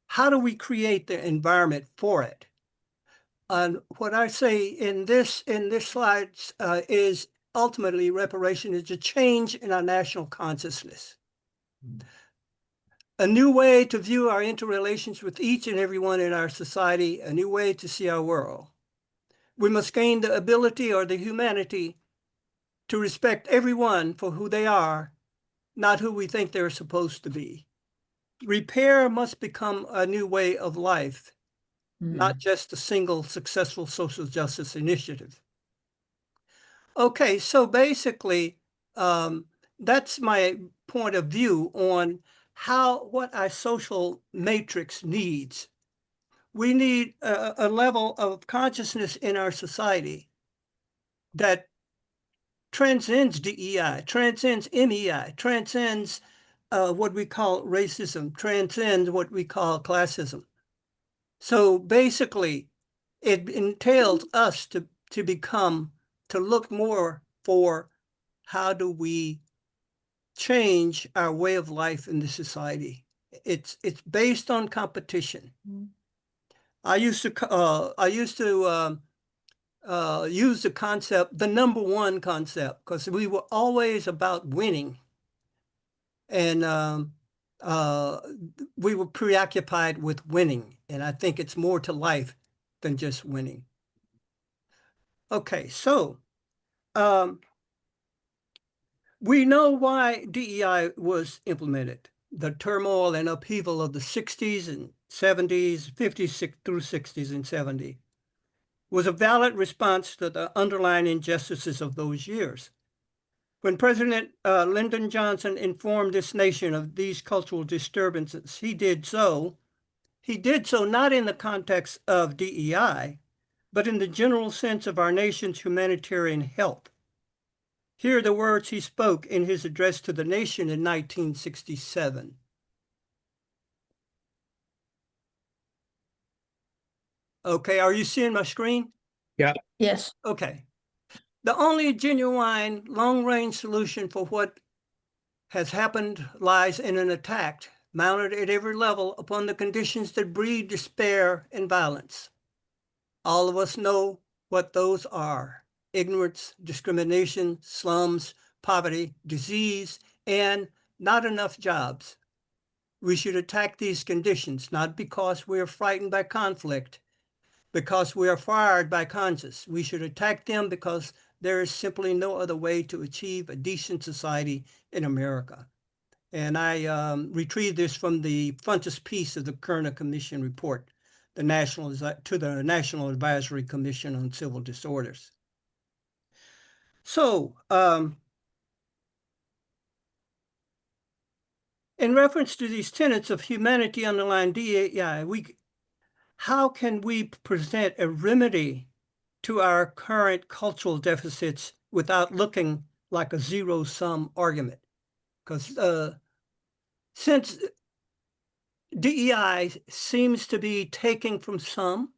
how do we create the environment for it? And what I say in this slide is ultimately reparation is a change in our national consciousness. A new way to view our interrelations with each and everyone in our society, a new way to see our world. We must gain the ability or the humanity to respect everyone for who they are, not who we think they're supposed to be. Repair must become a new way of life, not just a single successful social justice initiative. Okay, so basically, that's my point of view on what our social matrix needs. We need a level of consciousness in our society that transcends DEI, transcends MEI, transcends what we call racism, transcends what we call classism. So basically, it entails us to look more for how do we change our way of life in the society. It's based on competition. I used to use the concept, the number one concept, because we were always about winning. And we were preoccupied with winning. And I think it's more to life than just winning. Okay, so we know why DEI was implemented. The turmoil and upheaval of the 60s and 70s, 50s through 60s and 70s was a valid response to the underlying injustices of those years. When President Lyndon Johnson informed this nation of these cultural disturbances, he did so not in the context of DEI, but in the general sense of our nation's humanitarian health. Here are the words he spoke in his address to the nation in 1967. Okay, are you seeing my screen? Yeah. Yes. Okay. The only genuine long-range solution for what has happened lies in an attack mounted at every level upon the conditions that breed despair and violence. All of us know what those are: ignorance, discrimination, slums, poverty, disease, and not enough jobs. We should attack these conditions, not because we are frightened by conflict, because we are fired by conscience. We should attack them because there is simply no other way to achieve a decent society in America. And I retrieved this from the frontispiece of the Kerner Commission report, to the National Advisory Commission on Civil Disorders. So, in reference to these tenets of humanity underlying DEI, how can we present a remedy to our current cultural deficits without looking like a zero-sum argument? Because since DEI seems to be taking from some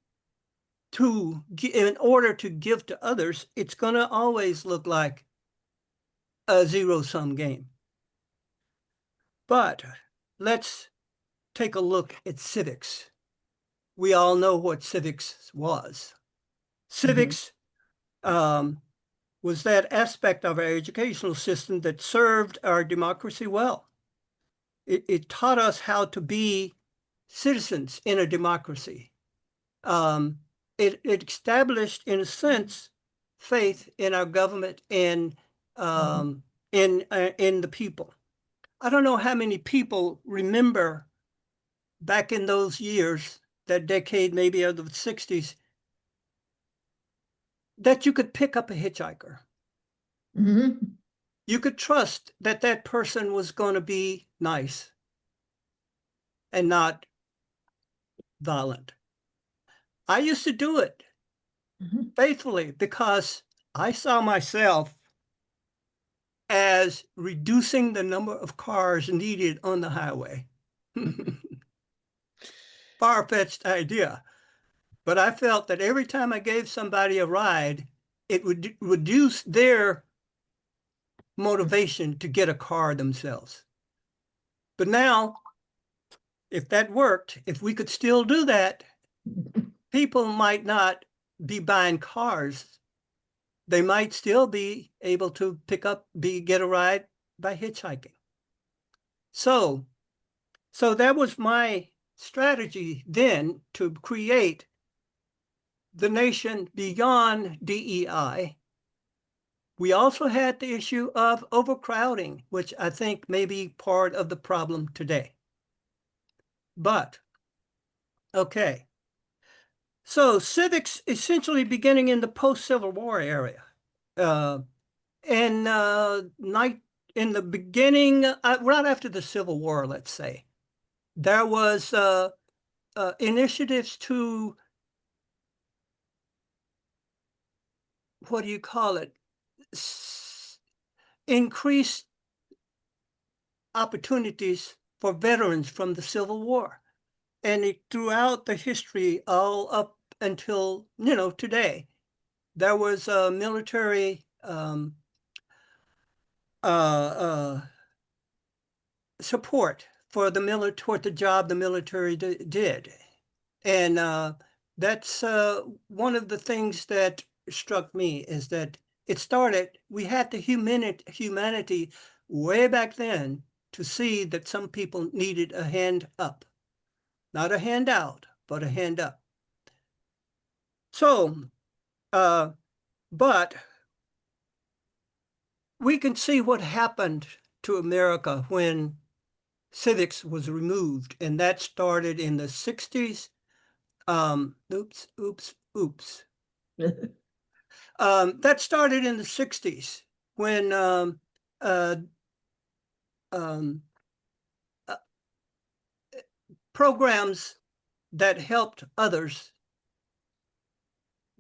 in order to give to others, it's going to always look like a zero-sum game. But let's take a look at civics. We all know what civics was. Civics was that aspect of our educational system that served our democracy well. It taught us how to be citizens in a democracy. It established, in a sense, faith in our government and in the people. I don't know how many people remember back in those years, that decade maybe of the 60s, that you could pick up a hitchhiker. You could trust that that person was going to be nice and not violent. I used to do it faithfully because I saw myself as reducing the number of cars needed on the highway. Far-fetched idea. But I felt that every time I gave somebody a ride, it would reduce their motivation to get a car themselves. But now, if that worked, if we could still do that, people might not be buying cars. They might still be able to get a ride by hitchhiking. So that was my strategy then, to create the nation beyond DEI. We also had the issue of overcrowding, which I think may be part of the problem today. But, okay. So civics essentially beginning in the post-Civil War area. In the beginning, right after the Civil War, let's say, there was initiatives to what do you call it? Increased opportunities for veterans from the Civil War. And throughout the history, all up until, today, there was a military support for toward the job the military did. And that's one of the things that struck me, is that we had the humanity way back then to see that some people needed a hand up. Not a handout, but a hand up. So, but we can see what happened to America when civics was removed, and that started in the 60s. That started in the 60s when programs that helped others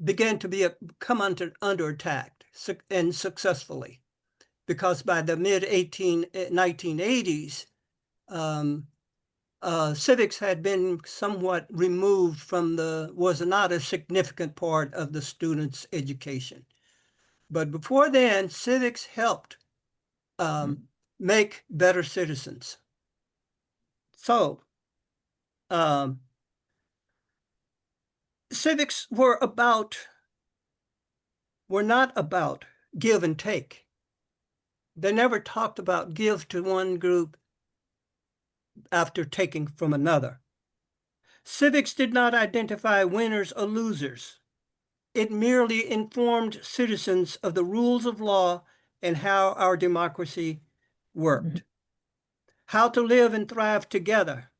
began to come under attack, and successfully, because by the mid 1980s, civics had been somewhat removed was not a significant part of the students' education. But before then, civics helped make better citizens. So, civics were not about give and take. They never talked about give to one group after taking from another. Civics did not identify winners or losers. It merely informed citizens of the rules of law and how our democracy worked, how to live and thrive together.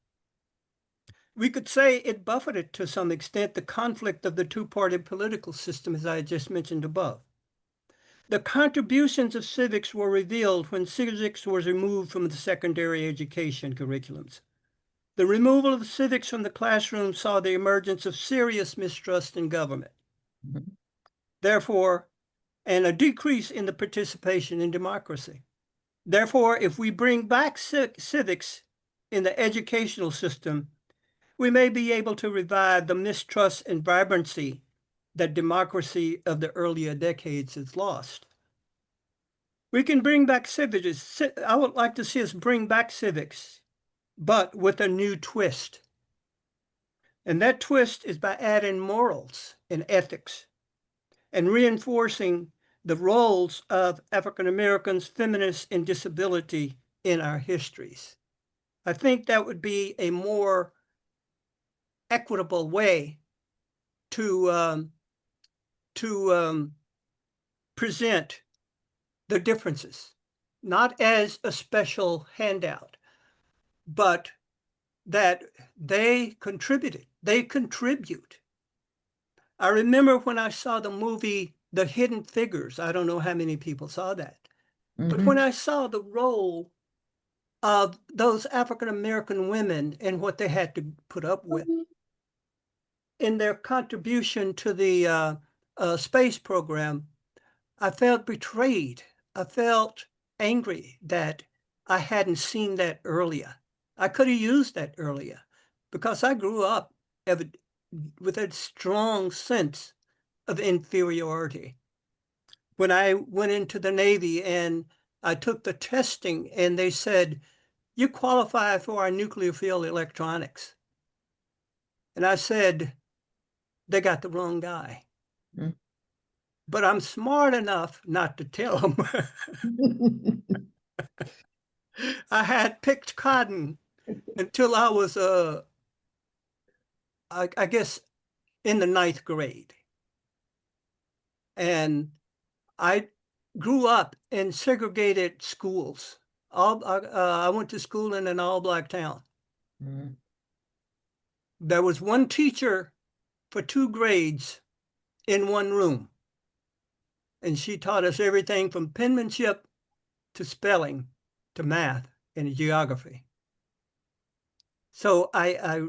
We could say it buffeted to some extent the conflict of the two-party political system, as I just mentioned above. The contributions of civics were revealed when civics was removed from the secondary education curriculums. The removal of civics from the classroom saw the emergence of serious mistrust in government. Therefore, and a decrease in the participation in democracy. Therefore, if we bring back civics in the educational system, we may be able to revive the mistrust and vibrancy that democracy of the earlier decades has lost. We can bring back civics. I would like to see us bring back civics, but with a new twist. And that twist is by adding morals and ethics and reinforcing the roles of African Americans, feminists, and disability in our histories. I think that would be a more equitable way to present the differences, not as a special handout, but that they contributed. They contribute. I remember when I saw the movie The Hidden Figures. I don't know how many people saw that. But when I saw the role of those African American women and what they had to put up with in their contribution to the space program, I felt betrayed. I felt angry that I hadn't seen that earlier. I could have used that earlier, because I grew up with a strong sense of inferiority. When I went into the Navy and I took the testing, and they said, "You qualify for our nuclear fuel electronics." And I said, "They got the wrong guy." But I'm smart enough not to tell them. I had picked cotton until I was, I guess, in the 9th grade. And I grew up in segregated schools. I went to school in an all-black town. There was one teacher for 2 grades in one room. And she taught us everything from penmanship to spelling to math and geography. So I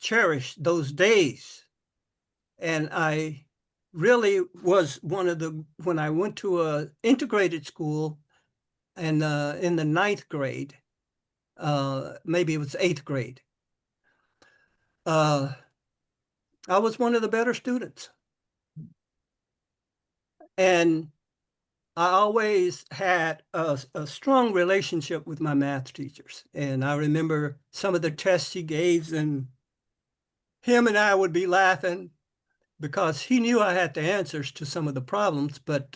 cherish those days, and I really was one of the, when I went to a integrated school and in the 9th grade, maybe it was 8th grade, I was one of the better students. And I always had a strong relationship with my math teachers. And I remember some of the tests he gave, and him and I would be laughing because he knew I had the answers to some of the problems, but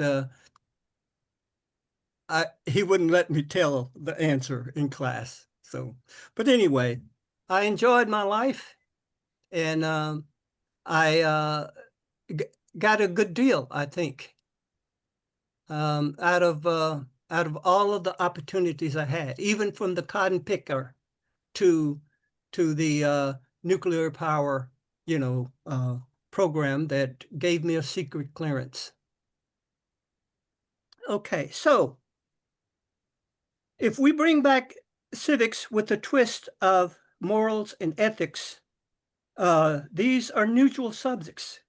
he wouldn't let me tell the answer in class. So, but anyway, I enjoyed my life, and I got a good deal, I think, out of all of the opportunities I had, even from the cotton picker to the nuclear power, program that gave me a secret clearance. Okay, so if we bring back civics with a twist of morals and ethics, these are neutral subjects.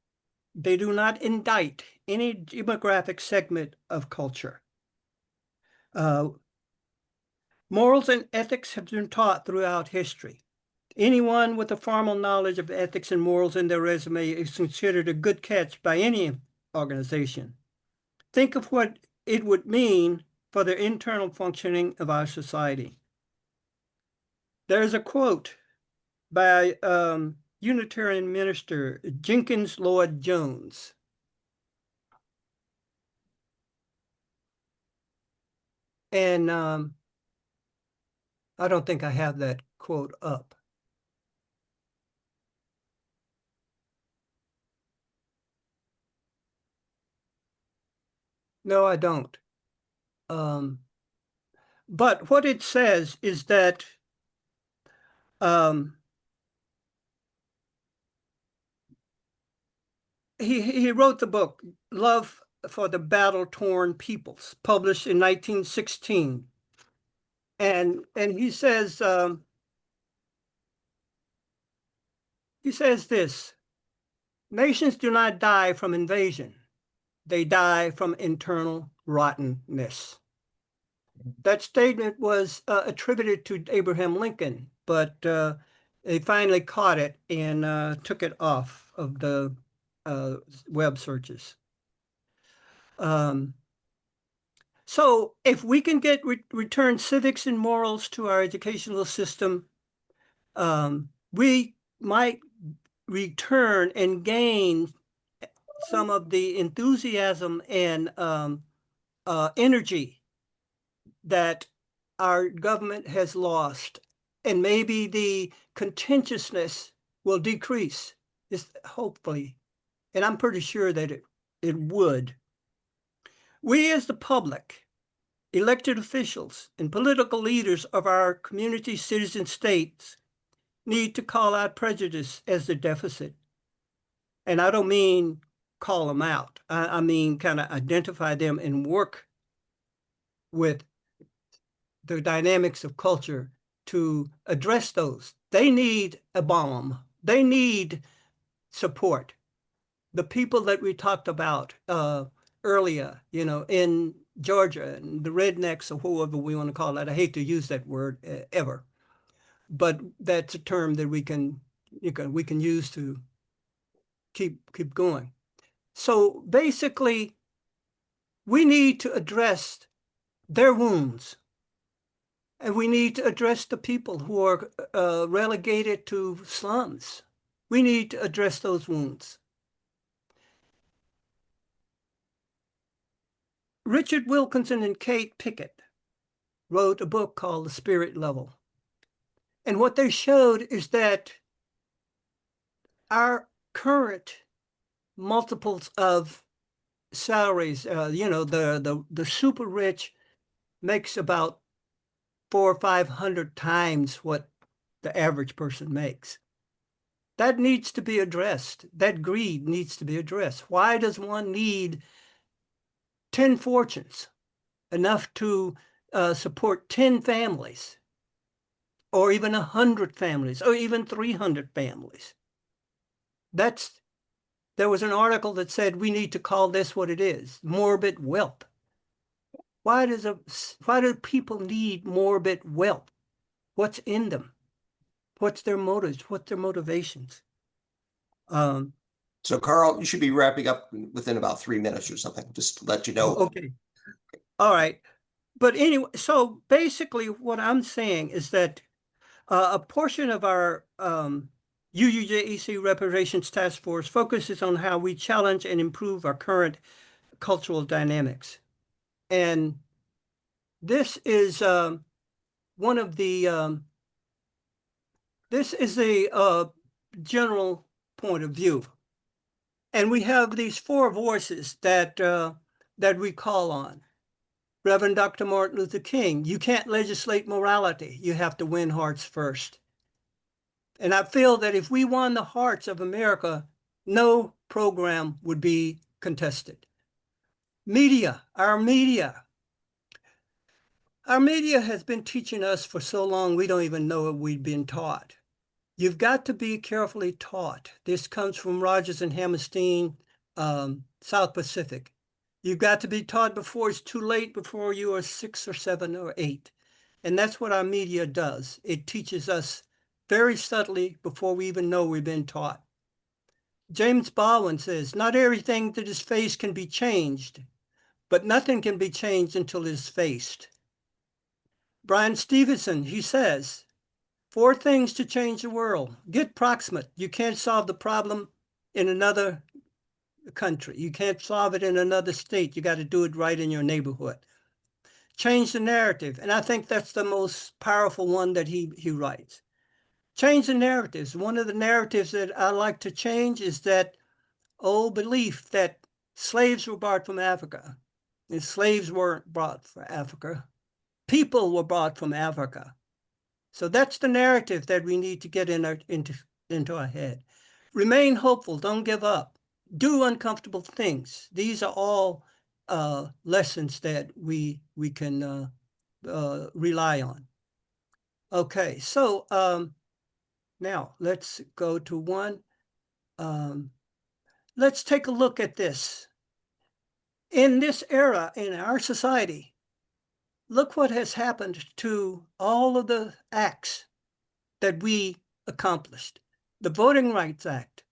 They do not indict any demographic segment of culture. Morals and ethics have been taught throughout history. Anyone with a formal knowledge of ethics and morals in their resume is considered a good catch by any organization. Think of what it would mean for the internal functioning of our society. There's a quote by Unitarian minister Jenkins Lloyd Jones. And I don't think I have that quote up. No, I don't. But what it says is that he wrote the book, Love for the Battle-Torn Peoples, published in 1916. And he says this: nations do not die from invasion. They die from internal rottenness. That statement was attributed to Abraham Lincoln, but they finally caught it and took it off of the web searches. So if we can get return civics and morals to our educational system, we might return and gain some of the enthusiasm and energy that our government has lost, and maybe the contentiousness will decrease, hopefully, and I'm pretty sure that it would. We as the public, elected officials, and political leaders of our community, citizen states need to call out prejudice as the deficit. And I don't mean call them out. I mean kind of identify them and work with the dynamics of culture to address those. They need a balm. They need support. The people that we talked about earlier, in Georgia, and the rednecks, or whoever we want to call that. I hate to use that word ever, but that's a term that we can use to keep going. So basically, we need to address their wounds, and we need to address the people who are relegated to slums. We need to address those wounds. Richard Wilkinson and Kate Pickett wrote a book called The Spirit Level. And what they showed is that our current multiples of salaries, the super rich makes about 400 or 500 times what the average person makes. That needs to be addressed. That greed needs to be addressed. Why does one need 10 fortunes, enough to support 10 families, or even 100 families, or even 300 families? That's There was an article that said we need to call this what it is, morbid wealth. Why do people need morbid wealth? What's in them? What's their motives? What's their motivations? So Carl, you should be wrapping up within about 3 minutes or something, just to let you know. Okay. All right. But anyway, so basically what I'm saying is that a portion of our UUJEC Reparations Task Force focuses on how we challenge and improve our current cultural dynamics. And this is one of the, this is a general point of view. And we have these 4 voices that we call on. Reverend Dr. Martin Luther King, you can't legislate morality. You have to win hearts first. And I feel that if we won the hearts of America, no program would be contested. Media, our media. Our media has been teaching us for so long, we don't even know what we've been taught. You've got to be carefully taught. This comes from Rogers and Hammerstein, South Pacific. You've got to be taught before it's too late, before you are 6 or 7 or 8. And that's what our media does. It teaches us very subtly before we even know we've been taught. James Baldwin says, not everything that is faced can be changed, but nothing can be changed until it is faced. Brian Stevenson, he says, 4 things to change the world. Get proximate. You can't solve the problem in another country. You can't solve it in another state. You got to do it right in your neighborhood. Change the narrative. And I think that's the most powerful one that he writes. Change the narratives. One of the narratives that I like to change is that old belief that slaves were brought from Africa. And slaves weren't brought from Africa. People were brought from Africa. So that's the narrative that we need to get into our head. Remain hopeful. Don't give up. Do uncomfortable things. These are all lessons that we can rely on. Okay, so now let's go to one. Let's take a look at this. In this era, in our society, look what has happened to all of the acts that we accomplished. The Voting Rights Act,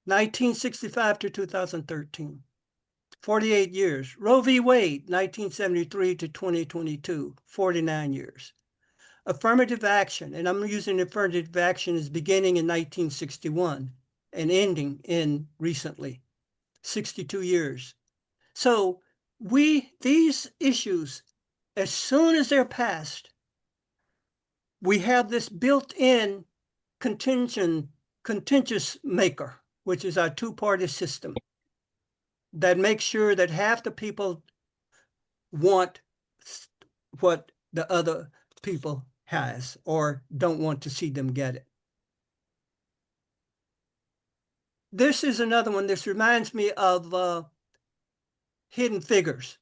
1965 to 2013, 48 years. Roe v. Wade, 1973 to 2022, 49 years. Affirmative action, and I'm using affirmative action as beginning in 1961 and ending in recently, 62 years. So these issues, as soon as they're passed, we have this built-in contentious maker, which is our 2-party system that makes sure that half the people want what the other people has or don't want to see them get it. This is another one. This reminds me of Hidden Figures.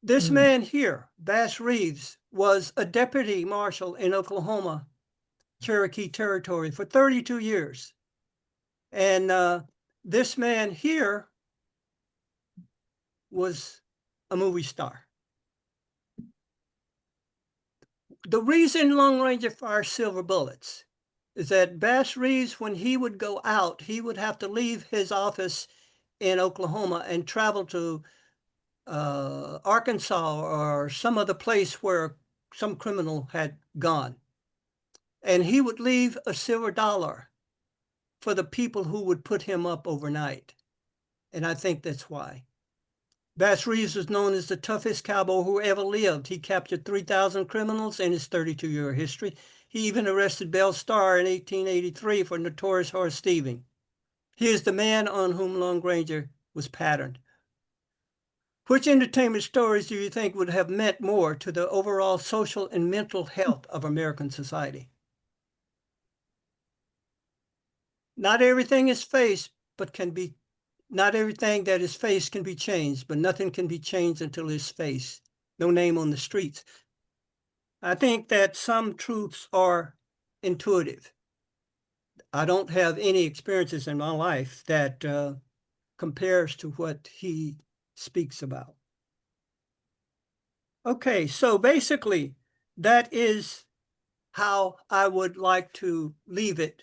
This man here, Bass Reeves, was a deputy marshal in Oklahoma, Cherokee Territory for 32 years. And this man here was a movie star. The reason Long Ranger fires silver bullets is that Bass Reeves, when he would go out, he would have to leave his office in Oklahoma and travel to Arkansas or some other place where some criminal had gone. And he would leave a silver dollar for the people who would put him up overnight. And I think that's why. Bass Reeves was known as the toughest cowboy who ever lived. He captured 3,000 criminals in his 32-year history. He even arrested Belle Starr in 1883 for notorious horse thieving. He is the man on whom Long Ranger was patterned. Which entertainment stories do you think would have meant more to the overall social and mental health of American society? Not everything is faced, but can be. Not everything that is faced can be changed, but nothing can be changed until it's faced. No name on the streets. I think that some truths are intuitive. I don't have any experiences in my life that compares to what he speaks about. Okay, so basically, that is how I would like to leave it,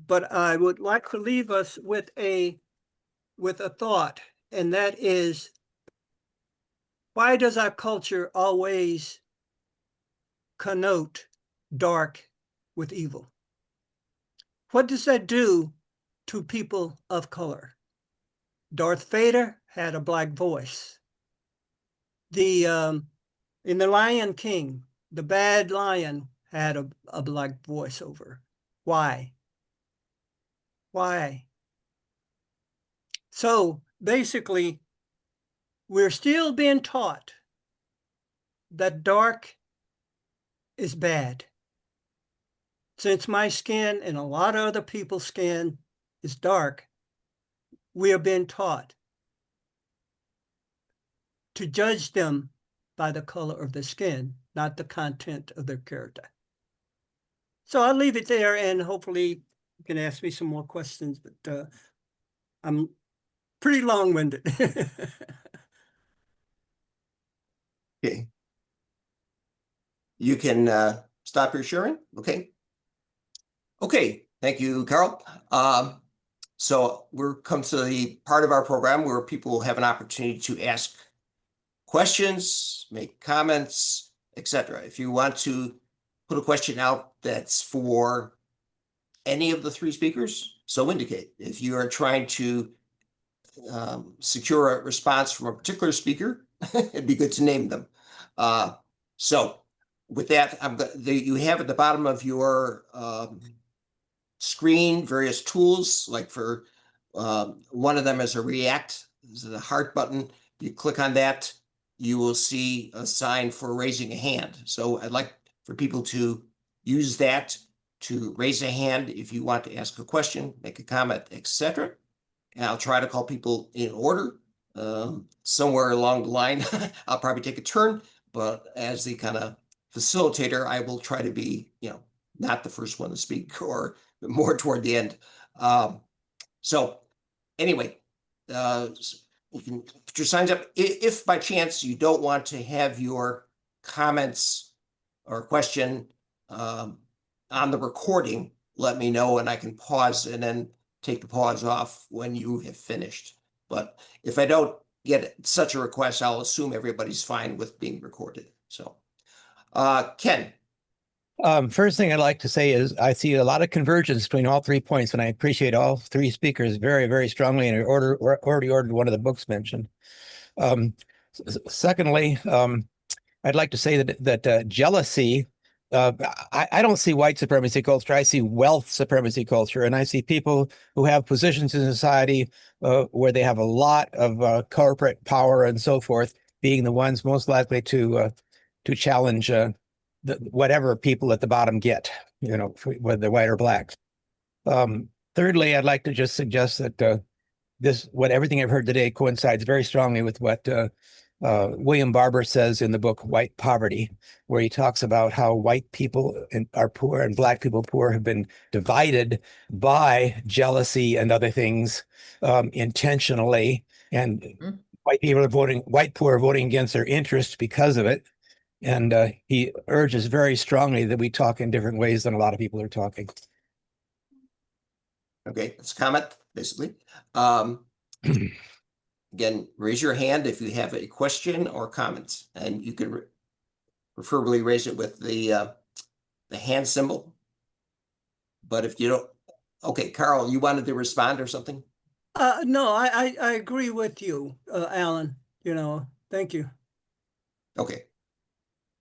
but I would like to leave us with a thought, and that is, why does our culture always connote dark with evil? What does that do to people of color? Darth Vader had a black voice. In The Lion King, the bad lion had a black voiceover. Why? Why? So basically, we're still being taught that dark is bad. Since my skin and a lot of other people's skin is dark, we are being taught to judge them by the color of their skin, not the content of their character. So I'll leave it there, and hopefully you can ask me some more questions, but I'm pretty long-winded. Okay. You can stop your sharing. Okay. Okay. Thank you, Carol. So we're come to the part of our program where people will have an opportunity to ask questions, make comments, etc. If you want to put a question out that's for any of the three speakers, so indicate. If you are trying to secure a response from a particular speaker, it'd be good to name them. So with that, you have at the bottom of your screen various tools, like for one of them is a react, this is a heart button. You click on that, you will see a sign for raising a hand. So I'd like for people to use that to raise a hand if you want to ask a question, make a comment, etc. And I'll try to call people in order. Somewhere along the line, I'll probably take a turn, but as the kind of facilitator, I will try to be, not the first one to speak or more toward the end. So anyway, you can put your signs up. If by chance you don't want to have your comments or question on the recording, let me know and I can pause and then take the pause off when you have finished. But if I don't get such a request, I'll assume everybody's fine with being recorded. So, Ken. First thing I'd like to say is I see a lot of convergence between all 3 points, and I appreciate all 3 speakers very, very strongly. And I already ordered one of the books mentioned. Secondly, I'd like to say that jealousy. I don't see white supremacy culture. I see wealth supremacy culture, and I see people who have positions in society where they have a lot of corporate power and so forth, being the ones most likely to challenge whatever people at the bottom get, whether they're white or black. Thirdly, I'd like to just suggest that everything I've heard today coincides very strongly with what William Barber says in the book White Poverty, where he talks about how white people are poor and black people poor have been divided by jealousy and other things intentionally, and white poor are voting against their interests because of it. And he urges very strongly that we talk in different ways than a lot of people are talking. Okay, it's a comment, basically. Again, raise your hand if you have a question or comment, and you can preferably raise it with the hand symbol. But if you don't, okay, Carl, you wanted to respond or something? No, I agree with you, Alan. Thank you. Okay.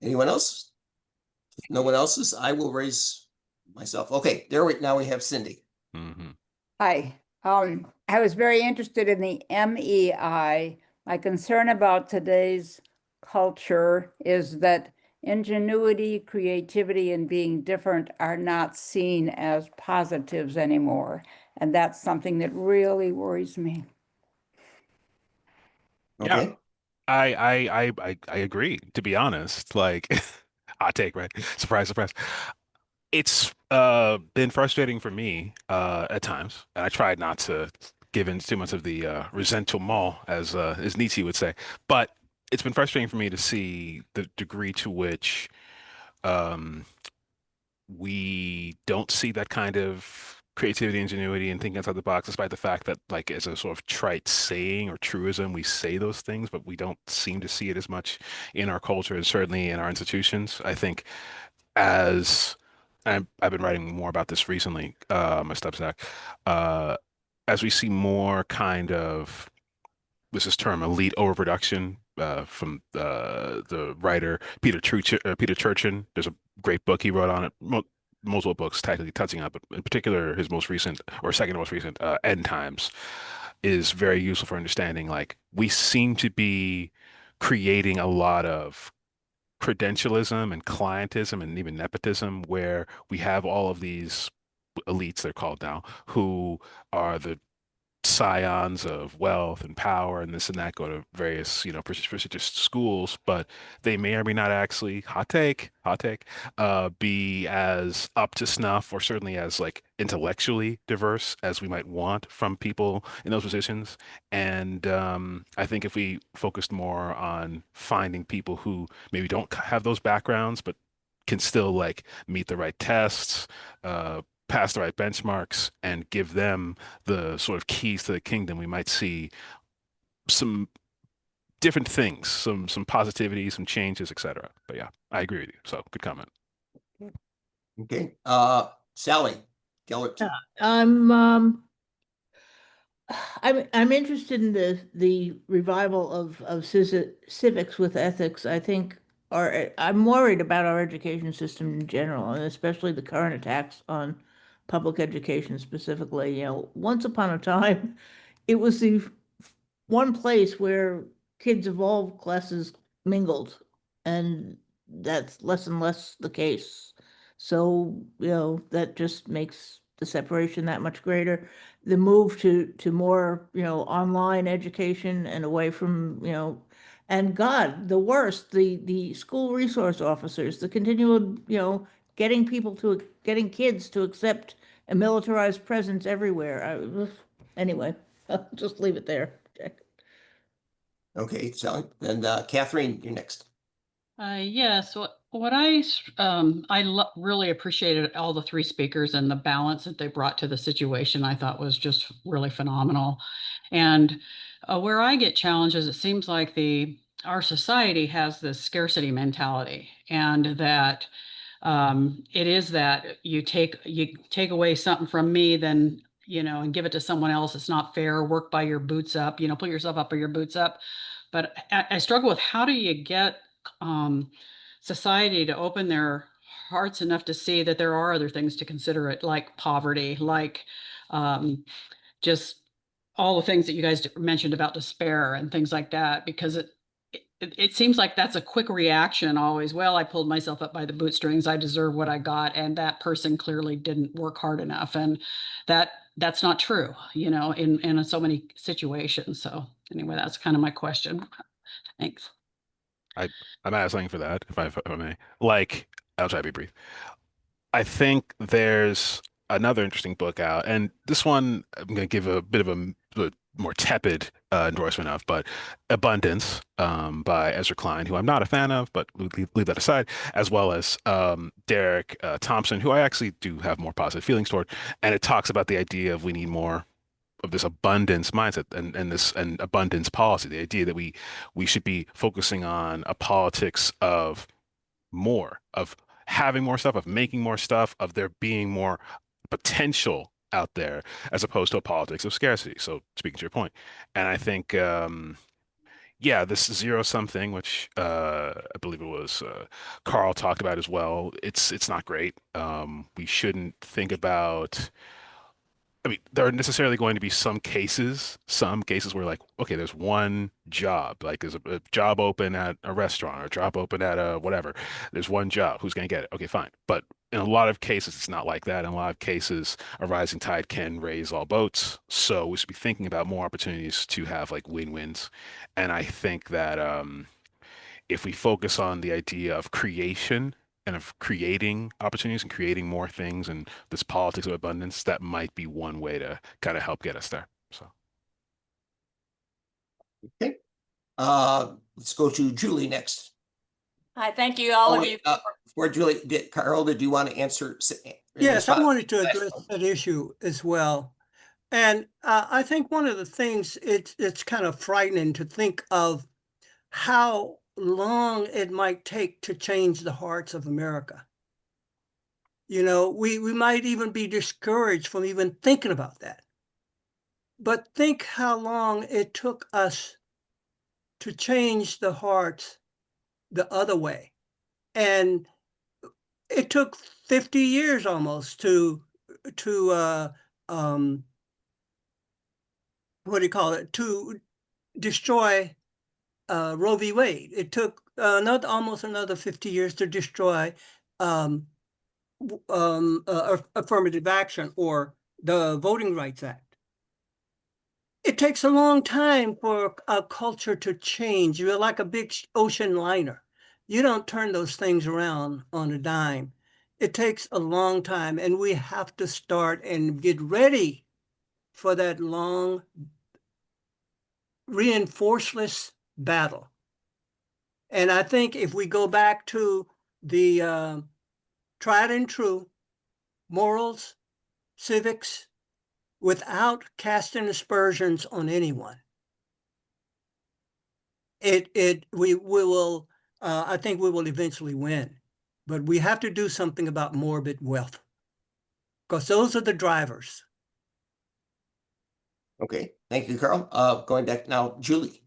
Anyone else? If no one else's, I will raise myself. Okay, now we have Cindy. Mm-hmm. Hi. I was very interested in the MEI. My concern about today's culture is that ingenuity, creativity, and being different are not seen as positives anymore. And that's something that really worries me. Okay. Yeah. I agree, to be honest. Like, hot take, right? Surprise, surprise. It's been frustrating for me at times, and I tried not to give in too much of the resentment, as Nietzsche would say. But it's been frustrating for me to see the degree to which um, we don't see that kind of creativity, ingenuity, and thinking outside the box, despite the fact that, like, as a sort of trite saying or truism, we say those things, but we don't seem to see it as much in our culture and certainly in our institutions. I think as I've been writing more about this recently, my Substack, uh, as we see more kind of this term elite overproduction from the writer Peter Turchin. There's a great book he wrote on it. Multiple books technically touching on it, but in particular, his most recent or second most recent, End Times, is very useful for understanding. Like, we seem to be creating a lot of credentialism and clientism and even nepotism, where we have all of these elites, they're called now, who are the scions of wealth and power and this and that, go to various, prestigious schools, but they may or may not actually, hot take, be as up to snuff or certainly as like intellectually diverse as we might want from people in those positions. And I think if we focused more on finding people who maybe don't have those backgrounds, but can still like meet the right tests, pass the right benchmarks, and give them the sort of keys to the kingdom, we might see some different things, some positivity, some changes, etc. But yeah, I agree with you. So good comment. Okay. Sally Gellert. Yeah, I'm interested in the revival of civics with ethics. I think I'm worried about our education system in general, and especially the current attacks on public education specifically. Once upon a time, it was the one place where kids of all classes mingled, and that's less and less the case. So, that just makes the separation that much greater. The move to more, online education and away from, and God, the worst, the school resource officers, the continual, getting kids to accept a militarized presence everywhere. Anyway, I'll just leave it there. Okay, Sally. And Catherine, you're next. Yes, what really appreciated all the three speakers and the balance that they brought to the situation. I thought was just really phenomenal. And where I get challenged is it seems like our society has this scarcity mentality, and that it is that you take away something from me, then and give it to someone else. It's not fair. Work by your boots up. Put yourself up by your boots up. But I struggle with, how do you get society to open their hearts enough to see that there are other things to consider, it like poverty, like just all the things that you guys mentioned about despair and things like that, because it seems like that's a quick reaction always. Well, I pulled myself up by the bootstrings. I deserve what I got. And that person clearly didn't work hard enough. And that's not true, in so many situations. So anyway, that's kind of my question. Thanks. I'm asking for that, if I may. Like, I'll try to be brief. I think there's another interesting book out, and this one I'm going to give a bit of a more tepid endorsement of, but Abundance, by Ezra Klein, who I'm not a fan of, but leave that aside, as well as Derek Thompson, who I actually do have more positive feelings toward, and it talks about the idea of we need more of this abundance mindset and abundance policy, the idea that we should be focusing on a politics of more, of having more stuff, of making more stuff, of there being more potential out there, as opposed to a politics of scarcity. So speaking to your point, and I think yeah, this zero sum thing, which I believe it was Carl talked about as well, it's not great. We shouldn't think about, I mean, there are necessarily going to be some cases where, like, okay, there's one job, like there's a job open at a restaurant or a job open at a whatever. There's one job. Who's going to get it? Okay, fine. But in a lot of cases, it's not like that. In a lot of cases, a rising tide can raise all boats. So we should be thinking about more opportunities to have like win-wins. And I think that if we focus on the idea of creation kind of creating opportunities and creating more things and this politics of abundance, that might be one way to kind of help get us there. So. Okay. Let's go to Julie next. Hi, thank you, all Oh, of wait, you. before Julie, Carol, did you want to answer? Yes, I respond? wanted to address that issue as well. And I think one of the things, it's kind of frightening to think of how long it might take to change the hearts of America. You know, we might even be discouraged from even thinking about that. But think how long it took us to change the hearts the other way. And it took 50 years almost to what do you call it, to destroy Roe v. Wade. It took almost another 50 years to destroy affirmative action or the Voting Rights Act. It takes a long time for a culture to change. You're like a big ocean liner. You don't turn those things around on a dime. It takes a long time, and we have to start and get ready for that long, reinforceless battle. And I think if we go back to the tried and true morals, civics, without casting aspersions on anyone, we will, I think we will eventually win. But we have to do something about morbid wealth, because those are the drivers. Okay, thank you, Carl. Going back now, Julie.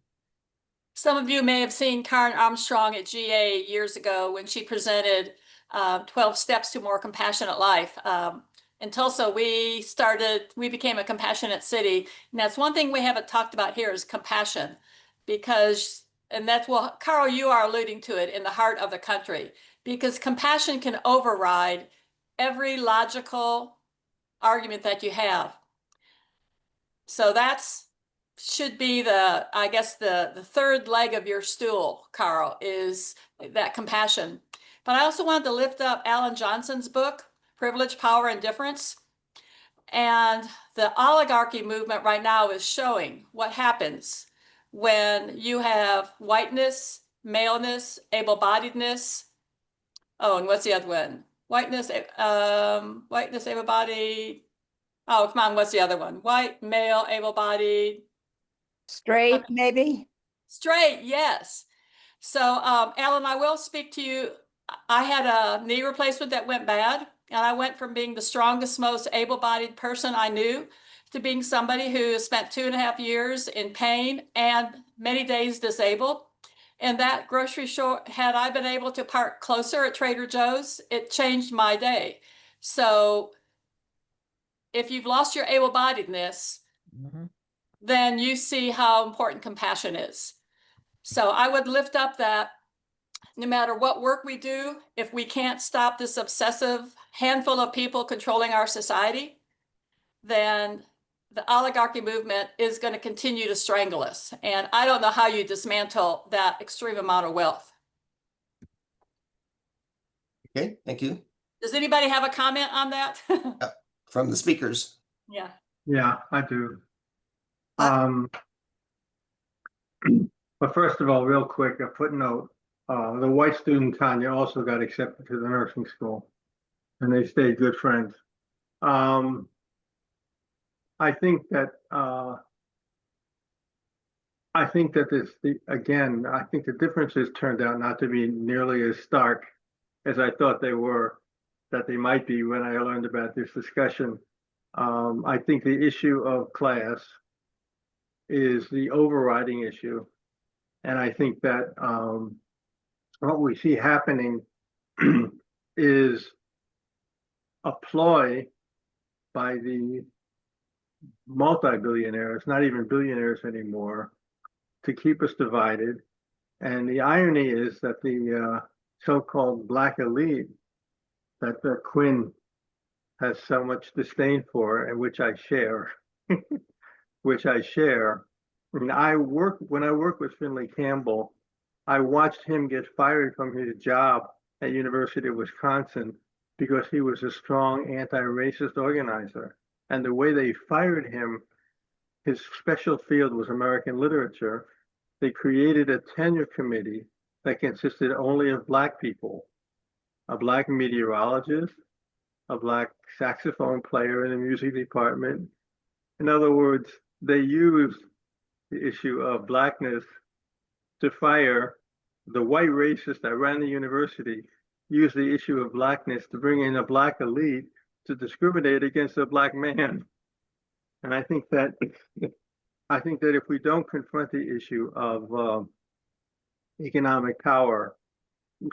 Some of you may have seen Karen Armstrong at GA years ago when she presented 12 Steps to More Compassionate Life. In Tulsa, we became a compassionate city. And that's one thing we haven't talked about here is compassion, because, and that's what, Carl, you are alluding to it, in the heart of the country, because compassion can override every logical argument that you have. So that's should be the, I guess, the third leg of your stool, Carl, is that compassion. But I also wanted to lift up Alan Johnson's book, Privilege, Power, and Difference. And the oligarchy movement right now is showing what happens when you have whiteness, maleness, able-bodiedness. Oh, and what's the other one? Whiteness, able-bodied. Oh, come on, what's the other one? White, male, able-bodied. Straight, maybe? Straight, yes. So, Alan, I will speak to you. I had a knee replacement that went bad, and I went from being the strongest, most able-bodied person I knew to being somebody who spent 2.5 years in pain and many days disabled. And that grocery store, had I been able to park closer at Trader Joe's, it changed my day. So if you've lost your able-bodiedness, then you see how important compassion is. So I would lift up that no matter what work we do, if we can't stop this obsessive handful of people controlling our society, then the oligarchy movement is going to continue to strangle us. And I don't know how you dismantle that extreme amount of wealth. Okay, thank you. Does anybody have a comment on that? From the speakers. Yeah. Yeah, I do. But first of all, real quick, a footnote. The white student Tanya also got accepted to the nursing school, and they stayed good friends. I think that I think the differences turned out not to be nearly as stark as I thought they were, that they might be when I learned about this discussion. I think the issue of class is the overriding issue. And I think that what we see happening is a ploy by the multi-billionaires, not even billionaires anymore, to keep us divided. And the irony is that the so-called Black elite that Quinn has so much disdain for, and which I share, when I work with Finley Campbell, I watched him get fired from his job at University of Wisconsin because he was a strong anti-racist organizer. And the way they fired him, his special field was American literature. They created a tenure committee that consisted only of Black people, a Black meteorologist, a Black saxophone player in the music department. In other words, they used the issue of Blackness to fire the white racist that ran the university, used the issue of Blackness to bring in a Black elite to discriminate against a Black man. And I think that if we don't confront the issue of economic power,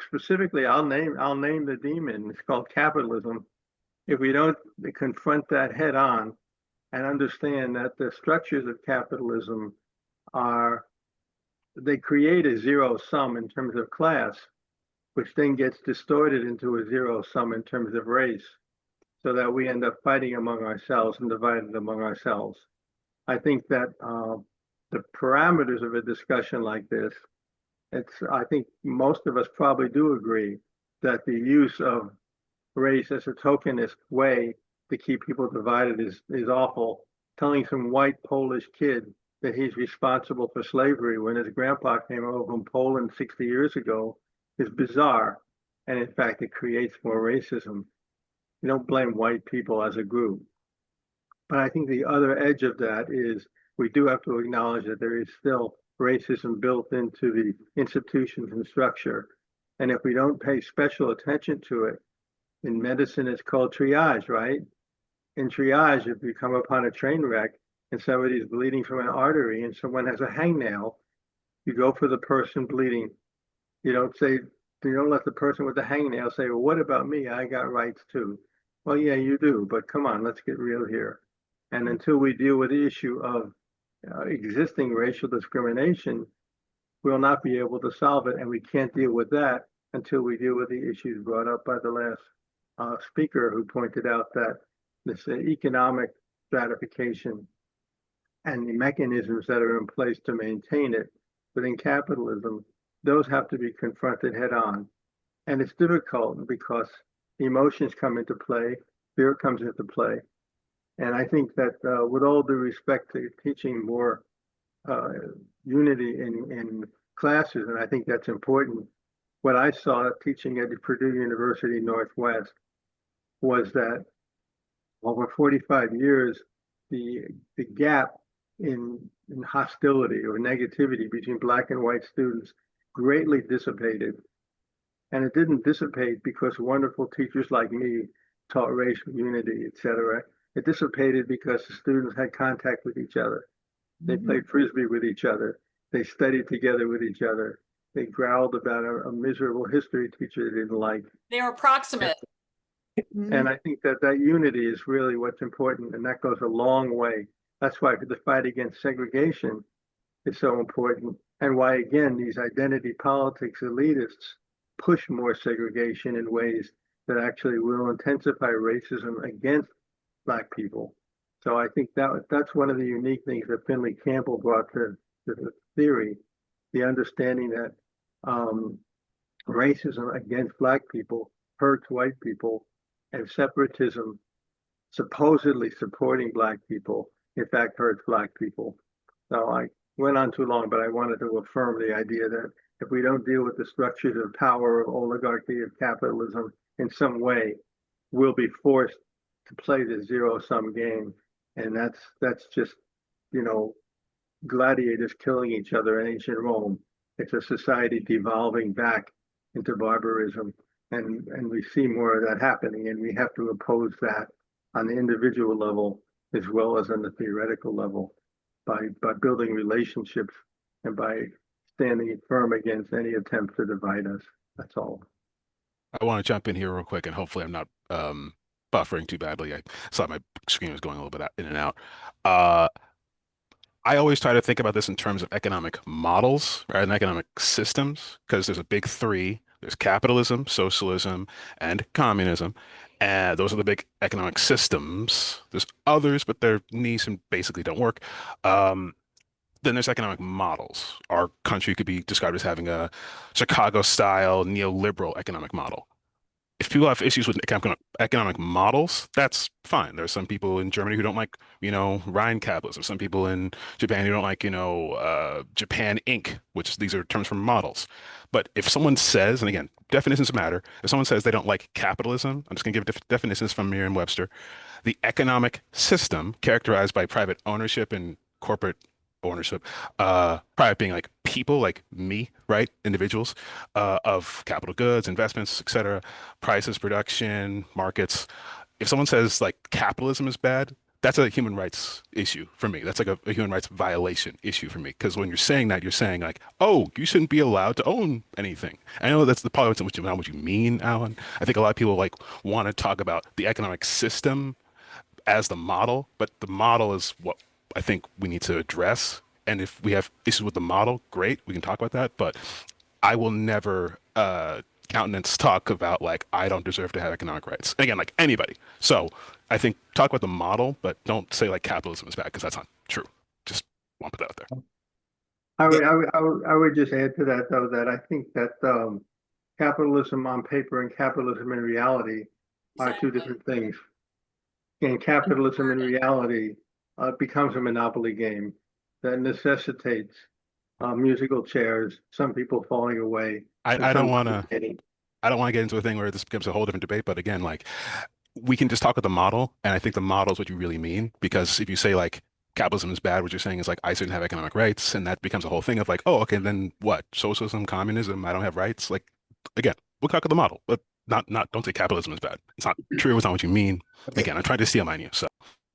specifically, I'll name the demon. It's called capitalism. If we don't confront that head on and understand that the structures of capitalism they create a zero sum in terms of class, which then gets distorted into a zero sum in terms of race, so that we end up fighting among ourselves and divided among ourselves. I think that the parameters of a discussion like this, I think most of us probably do agree that the use of race as a tokenist way to keep people divided is awful. Telling some white Polish kid that he's responsible for slavery when his grandpa came over from Poland 60 years ago is bizarre. And in fact, it creates more racism. You don't blame white people as a group. But I think the other edge of that is we do have to acknowledge that there is still racism built into the institutions and structure. And if we don't pay special attention to it, in medicine, it's called triage, right? In triage, if you come upon a train wreck and somebody's bleeding from an artery and someone has a hangnail, you go for the person bleeding. You don't let the person with the hangnail say, well, what about me? I got rights too. Well, yeah, you do, but come on, let's get real here. And until we deal with the issue of existing racial discrimination, we'll not be able to solve it. And we can't deal with that until we deal with the issues brought up by the last speaker, who pointed out that this economic stratification and the mechanisms that are in place to maintain it within capitalism, those have to be confronted head on. And it's difficult because emotions come into play, fear comes into play. And I think that with all due respect to teaching more unity in classes, and I think that's important, what I saw teaching at Purdue University Northwest was that over 45 years, the gap in hostility or negativity between Black and white students greatly dissipated. And it didn't dissipate because wonderful teachers like me taught racial unity, etc. It dissipated because the students had contact with each other. They played Frisbee with each other. They studied together with each other. They growled about a miserable history teacher they didn't like. They were proximate. And I think that unity is really what's important, and that goes a long way. That's why the fight against segregation is so important, and why, again, these identity politics elitists push more segregation in ways that actually will intensify racism against Black people. So I think that's one of the unique things that Finley Campbell brought to the theory, the understanding that racism against Black people hurts white people, and separatism supposedly supporting Black people, in fact, hurts Black people. So I went on too long, but I wanted to affirm the idea that if we don't deal with the structures of power, of oligarchy, of capitalism in some way, we'll be forced to play the zero-sum game. And that's just, gladiators killing each other in ancient Rome. It's a society devolving back into barbarism. And we see more of that happening, and we have to oppose that on the individual level as well as on the theoretical level by building relationships and by standing firm against any attempt to divide us. That's all. I want to jump in here real quick, and hopefully I'm not buffering too badly. I saw my screen was going a little bit in and out. I always try to think about this in terms of economic models, right, and economic systems, because there's a big three. There's capitalism, socialism, and communism. And those are the big economic systems. There's others, but they're niche and basically don't work. then there's economic models. Our country could be described as having a Chicago-style neoliberal economic model. If people have issues with economic models, that's fine. There's some people in Germany who don't like, Rhine capitalism. Some people in Japan who don't like, Japan Inc., which these are terms from models. But if someone says, and again, definitions matter, if someone says they don't like capitalism, I'm just going to give definitions from Merriam-Webster. The economic system characterized by private ownership and corporate ownership, private being like people like me, right? Individuals, of capital goods, investments, etc., prices, production, markets. If someone says like capitalism is bad, that's a human rights issue for me. That's like a human rights violation issue for me. Because when you're saying that, you're saying like, oh, you shouldn't be allowed to own anything. I know that's the part of not what you mean, Alan. I think a lot of people like want to talk about the economic system as the model, but the model is what I think we need to address. And if we have issues with the model, great, we can talk about that. But I will never countenance talk about like I don't deserve to have economic rights. Again, like anybody. So I think talk about the model, but don't say like capitalism is bad because that's not true. Just want to put that out there. I would just add to that though that I think that capitalism on paper and capitalism in reality are two different things. And capitalism in reality becomes a monopoly game that necessitates musical chairs, some people falling away. I don't want to get into a thing where this becomes a whole different debate, but again, like we can just talk about the model, and I think the model is what you really mean, because if you say like capitalism is bad, what you're saying is like I shouldn't have economic rights, and that becomes a whole thing of like, oh, okay, then what? Socialism, communism, I don't have rights. Like again, we'll talk about the model, but don't say capitalism is bad. It's not true. It's not what you mean. Okay. Again, I'm trying to steal mine you. So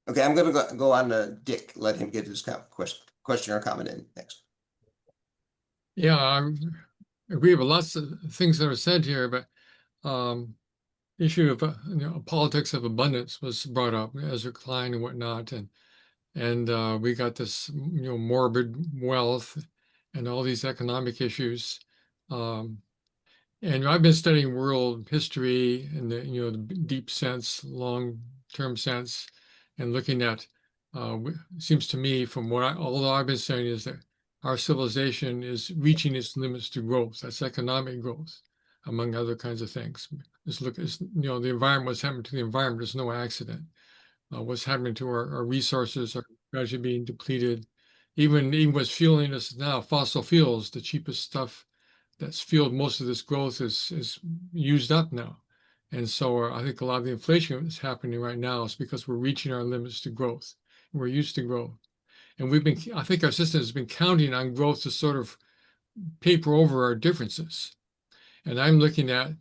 Okay, I'm going to go on to Dick. Let him get his question or comment in next. Yeah, I agree with lots of things that are said here, but issue of politics of abundance was brought up, Ezra Klein and whatnot, and we got this morbid wealth and all these economic issues. And I've been studying world history in the deep sense, long-term sense, and looking at. Seems to me, from although I've been saying, is that our civilization is reaching its limits to growth. That's economic growth, among other kinds of things. Just look at the environment. What's happening to the environment is no accident. What's happening to our resources are gradually being depleted. Even what's fueling us now, fossil fuels, the cheapest stuff that's fueled most of this growth is used up now. And so I think a lot of the inflation that's happening right now is because we're reaching our limits to growth. We're used to growth. And I think our system has been counting on growth to sort of paper over our differences. And I'm looking at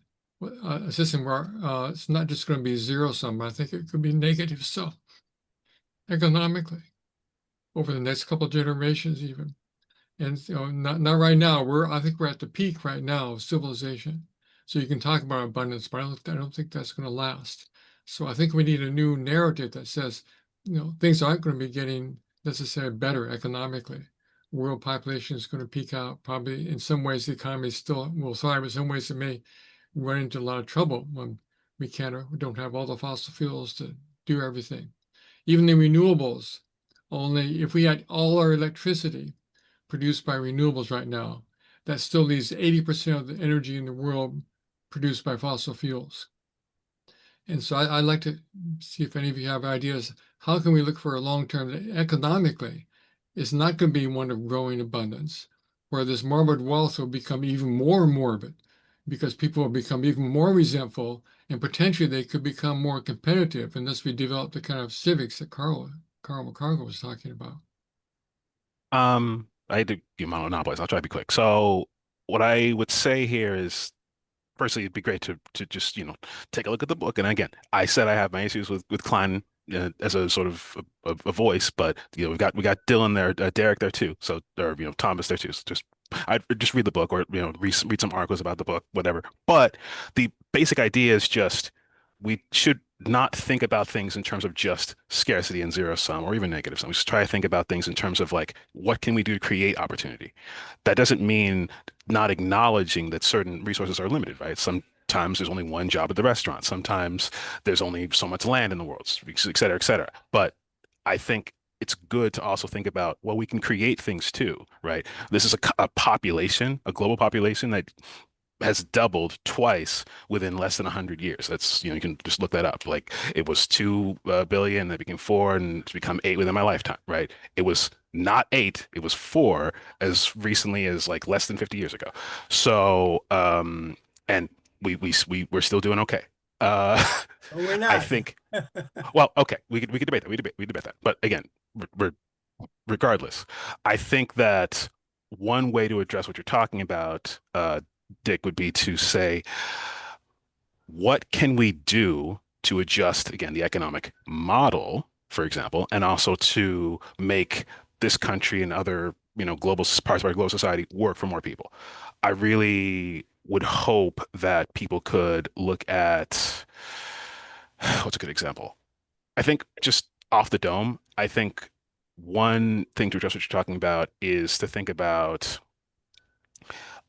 a system where it's not just going to be zero sum, I think it could be negative sum economically over the next couple of generations even. And not right now. I think we're at the peak right now of civilization. So you can talk about abundance, but I don't think that's going to last. So I think we need a new narrative that says, things aren't going to be getting necessarily better economically. World population is going to peak out. Probably in some ways the economy still will thrive. In some ways it may run into a lot of trouble when we don't have all the fossil fuels to do everything. Even the renewables, only if we had all our electricity produced by renewables right now, that still leaves 80% of the energy in the world produced by fossil fuels. And so I'd like to see if any of you have ideas. How can we look for a long-term that economically is not going to be one of growing abundance, where this morbid wealth will become even more morbid because people will become even more resentful, and potentially they could become more competitive unless we develop the kind of civics that Carl McCargo was talking about. I had to give my monopolies. I'll try to be quick. So what I would say here is, firstly, it'd be great to just take a look at the book. And again, I said I have my issues with Klein as a sort of a voice, but we got Dylan there, Derek there too. So or Thomas there too. So I'd just read the book, or read some articles about the book, whatever. But the basic idea is just we should not think about things in terms of just scarcity and zero sum or even negative sum. We should try to think about things in terms of like, what can we do to create opportunity? That doesn't mean not acknowledging that certain resources are limited, right? Sometimes there's only one job at the restaurant. Sometimes there's only so much land in the world, et cetera, et cetera. But I think it's good to also think about, well, we can create things too, right? This is a population, a global population that has doubled twice within less than 100 years. That's, you can just look that up. Like it was 2 billion, that became 4, and it's become 8 within my lifetime, right? It was not 8, it was 4 as recently as like less than 50 years ago. So, and we're still doing okay. Uh, But we're I not. think, well, okay, we could debate that. We debate that. But again, we're regardless, I think that one way to address what you're talking about, Dick, would be to say, what can we do to adjust, again, the economic model, for example, and also to make this country and other, global parts of our global society work for more people? I really would hope that people could look at, what's a good example? I think just off the dome, I think one thing to address what you're talking about is to think about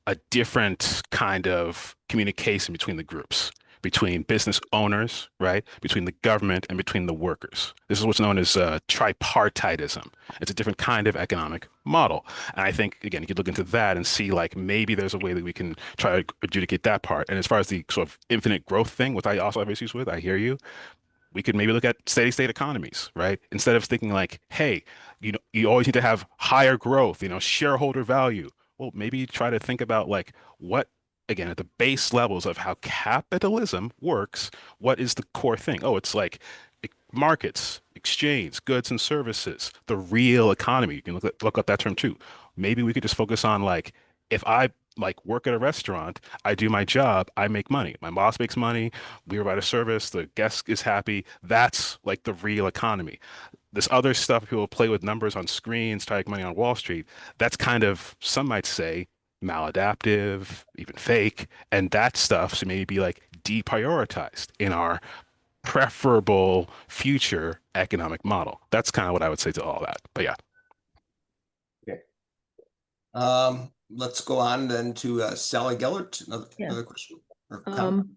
a different kind of communication between the groups, between business owners, right? Between the government and between the workers. This is what's known as tripartitism. It's a different kind of economic model. And I think, again, you could look into that and see like maybe there's a way that we can try to adjudicate that part. And as far as the sort of infinite growth thing, which I also have issues with, I hear you. We could maybe look at steady state economies, right? Instead of thinking like, hey, you always need to have higher growth, shareholder value. Well, maybe try to think about like what, again, at the base levels of how capitalism works, what is the core thing? Oh, it's like markets, exchange, goods and services, the real economy. You can look up that term too. Maybe we could just focus on like, if I like work at a restaurant, I do my job, I make money. My boss makes money, we provide a service, the guest is happy. That's like the real economy. This other stuff, people play with numbers on screens, try to make money on Wall Street. That's kind of, some might say, maladaptive, even fake. And that stuff should maybe be like deprioritized in our preferable future economic model. That's kind of what I would say to all that. But yeah. Okay. Let's go on then to Sally Gellert. Another question or comment?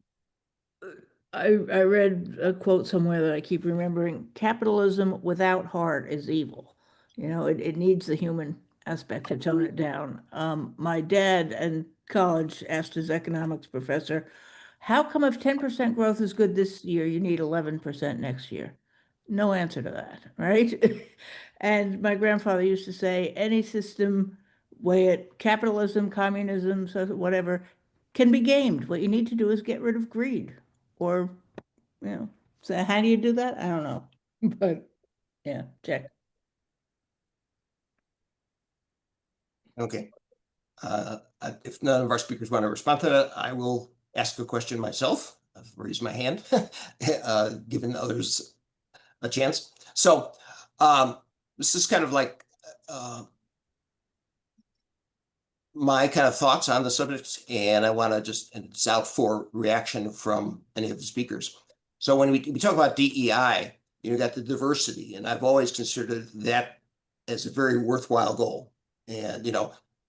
I read a quote somewhere that I keep remembering: capitalism without heart is evil. It needs the human aspect to tone it down. My dad in college asked his economics professor, how come if 10% growth is good this year, you need 11% next year? No answer to that, right? And my grandfather used to say, any system, weigh it, capitalism, communism, so whatever, can be gamed. What you need to do is get rid of greed. Or, so how do you do that? I don't know. But yeah, check. Okay. If none of our speakers want to respond to that, I will ask a question myself. I've raised my hand, giving others a chance. So this is kind of like my kind of thoughts on the subject, and I want to just, and it's out for reaction from any of the speakers. So when we talk about DEI, you got the diversity, and I've always considered that as a very worthwhile goal. And,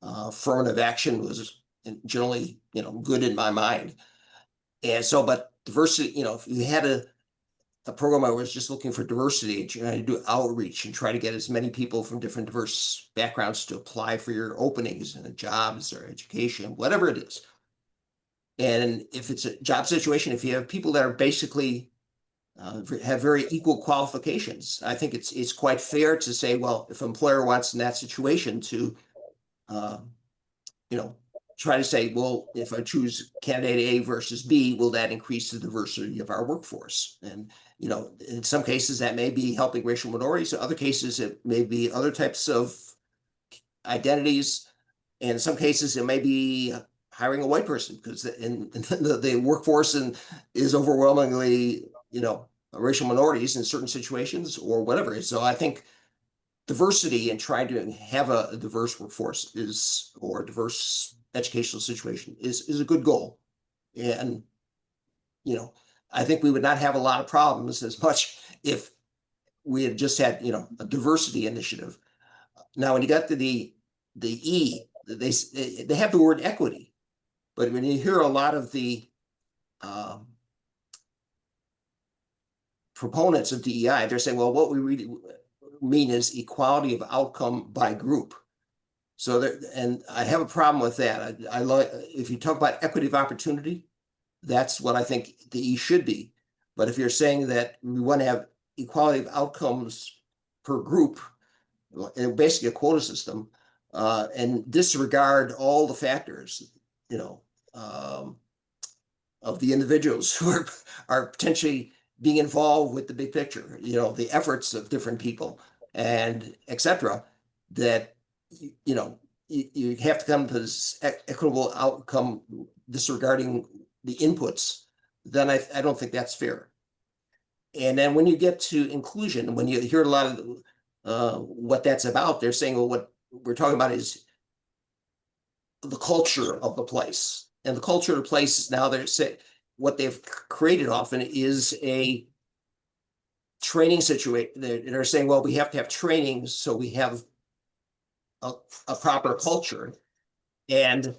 affirmative action was generally, good in my mind. And so, but diversity, if you had a program I was just looking for diversity and trying to do outreach and try to get as many people from different diverse backgrounds to apply for your openings and jobs or education, whatever it is. And if it's a job situation, if you have people that are basically have very equal qualifications, I think it's quite fair to say, well, if an employer wants in that situation to, try to say, well, if I choose candidate A versus B, will that increase the diversity of our workforce? And, in some cases that may be helping racial minorities. In other cases, it may be other types of identities. And in some cases, it may be hiring a white person because in the workforce is overwhelmingly, racial minorities in certain situations or whatever. So I think diversity and trying to have a diverse workforce or diverse educational situation is a good goal. And, I think we would not have a lot of problems as much if we had just had, a diversity initiative. Now, when you got to the E, they have the word equity, but when you hear a lot of the proponents of DEI, they're saying, well, what we really mean is equality of outcome by group. So there, and I have a problem with that. I like, if you talk about equity of opportunity, that's what I think the E should be. But if you're saying that we want to have equality of outcomes per group, and basically a quota system, and disregard all the factors, you know, of the individuals who are potentially being involved with the big picture, you know, the efforts of different people and et cetera, that, you know, you have to come to this equitable outcome disregarding the inputs, then I don't think that's fair. And then when you get to inclusion, when you hear a lot of what that's about, they're saying, well, what we're talking about is the culture of the place. And the culture of the place is now they're saying what they've created often is a training situation. They're saying, well, we have to have training so we have a proper culture. And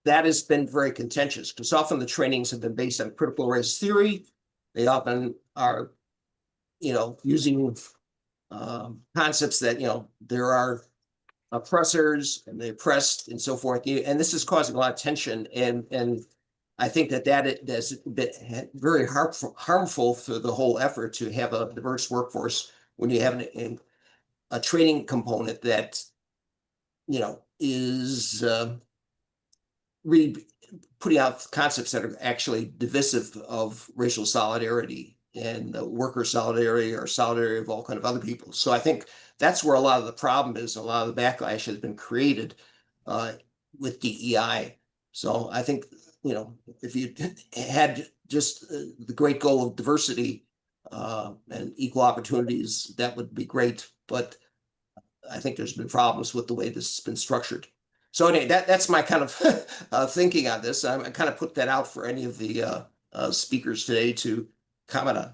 that has been very contentious because often the trainings have been based on critical race theory. They often are, you know, using concepts that, you know, there are oppressors and the oppressed and so forth. And this is causing a lot of tension. And I think that is very harmful for the whole effort to have a diverse workforce when you have a training component that, you know, is really putting out concepts that are actually divisive of racial solidarity and worker solidarity or solidarity of all kind of other people. So I think that's where a lot of the problem is. A lot of the backlash has been created with DEI. So I think, you know, if you had just the great goal of diversity and equal opportunities, that would be great. But I think there's been problems with the way this has been structured. So anyway, that's my kind of thinking on this. I kind of put that out for any of the speakers today to comment on.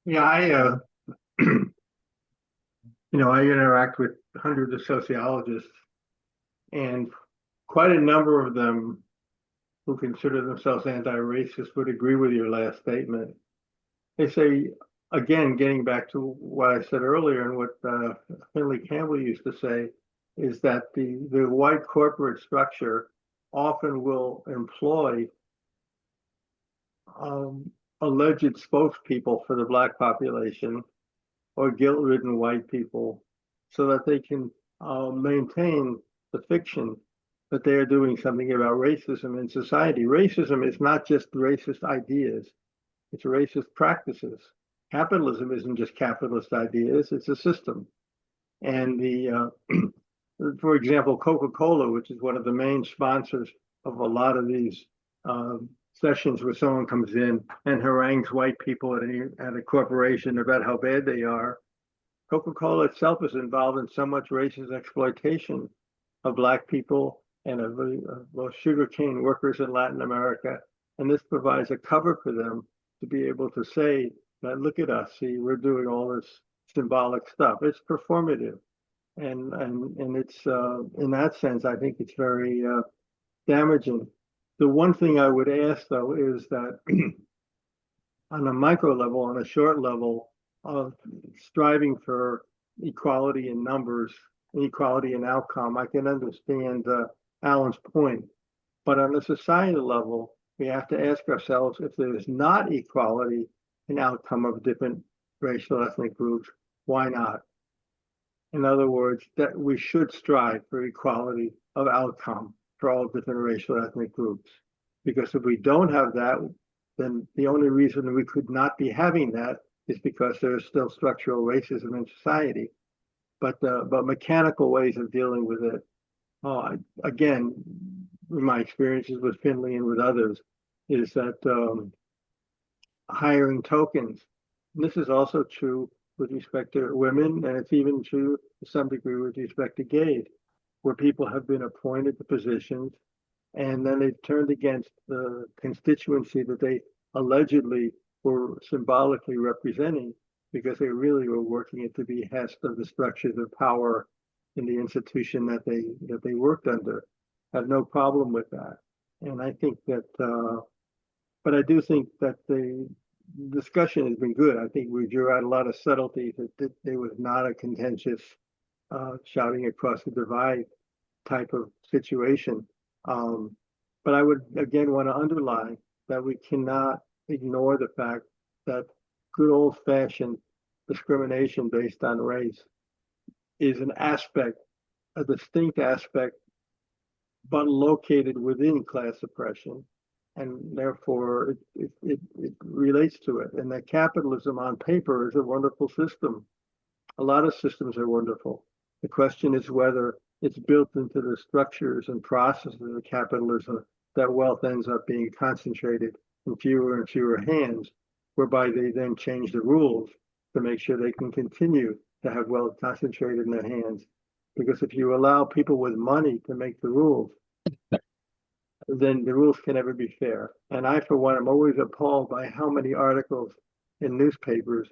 Yeah, you know, I interact with hundreds of sociologists, and quite a number of them who consider themselves anti-racist would agree with your last statement. They say, again, getting back to what I said earlier and what Finley Campbell used to say, is that the white corporate structure often will employ alleged spokespeople for the Black population or guilt-ridden white people so that they can maintain the fiction that they are doing something about racism in society. Racism is not just racist ideas, it's racist practices. Capitalism isn't just capitalist ideas, it's a system. And for example, Coca-Cola, which is one of the main sponsors of a lot of these sessions where someone comes in and harangues white people at a corporation about how bad they are, Coca-Cola itself is involved in so much racist exploitation of Black people and of sugarcane workers in Latin America. And this provides a cover for them to be able to say that, look at us, see, we're doing all this symbolic stuff. It's performative. And it's, in that sense, I think it's very damaging. The one thing I would ask, though, is that on a micro level, on a short level, of striving for equality in numbers, equality in outcome, I can understand Alan's point. But on a societal level, we have to ask ourselves, if there is not equality in outcome of different racial ethnic groups, why not? In other words, that we should strive for equality of outcome for all different racial ethnic groups. Because if we don't have that, then the only reason we could not be having that is because there is still structural racism in society. But mechanical ways of dealing with it, again, in my experiences with Finley and with others, is that hiring tokens. And this is also true with respect to women, and it's even true to some degree with respect to gays, where people have been appointed to positions and then they've turned against the constituency that they allegedly were symbolically representing because they really were working at the behest of the structures of power in the institution that they worked under. I have no problem with that. And I think that, but I do think that discussion has been good. I think we drew out a lot of subtleties. That there was not a contentious shouting across the divide type of situation. But I would again want to underline that we cannot ignore the fact that good old-fashioned discrimination based on race is an aspect, a distinct aspect, but located within class oppression, and therefore it relates to it. And that capitalism on paper is a wonderful system. A lot of systems are wonderful. The question is whether it's built into the structures and processes of capitalism that wealth ends up being concentrated in fewer and fewer hands, whereby they then change the rules to make sure they can continue to have wealth concentrated in their hands. Because if you allow people with money to make the rules, then the rules can never be fair. And I, for one, am always appalled by how many articles in newspapers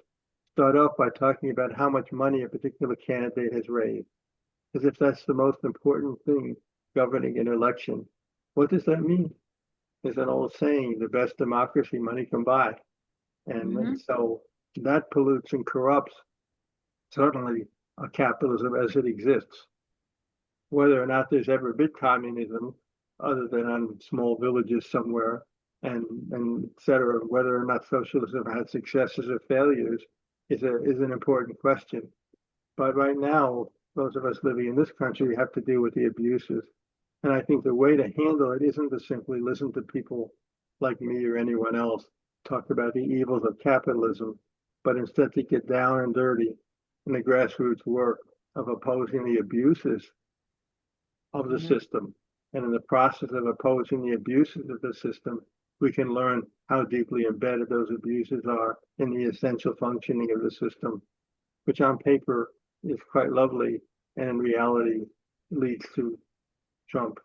start off by talking about how much money a particular candidate has raised, as if that's the most important thing governing an election. What does that mean? There's an old saying, the best democracy money can buy. And so that pollutes and corrupts certainly a capitalism as it exists. Whether or not there's ever been communism, other than on small villages somewhere, and et cetera, whether or not socialism had successes or failures is an important question. But right now, those of us living in this country have to deal with the abuses. And I think the way to handle it isn't to simply listen to people like me or anyone else talk about the evils of capitalism, but instead to get down and dirty in the grassroots work of opposing the abuses of the system. And in the process of opposing the abuses of the system, we can learn how deeply embedded those abuses are in the essential functioning of the system, which on paper is quite lovely and in reality leads to Trump.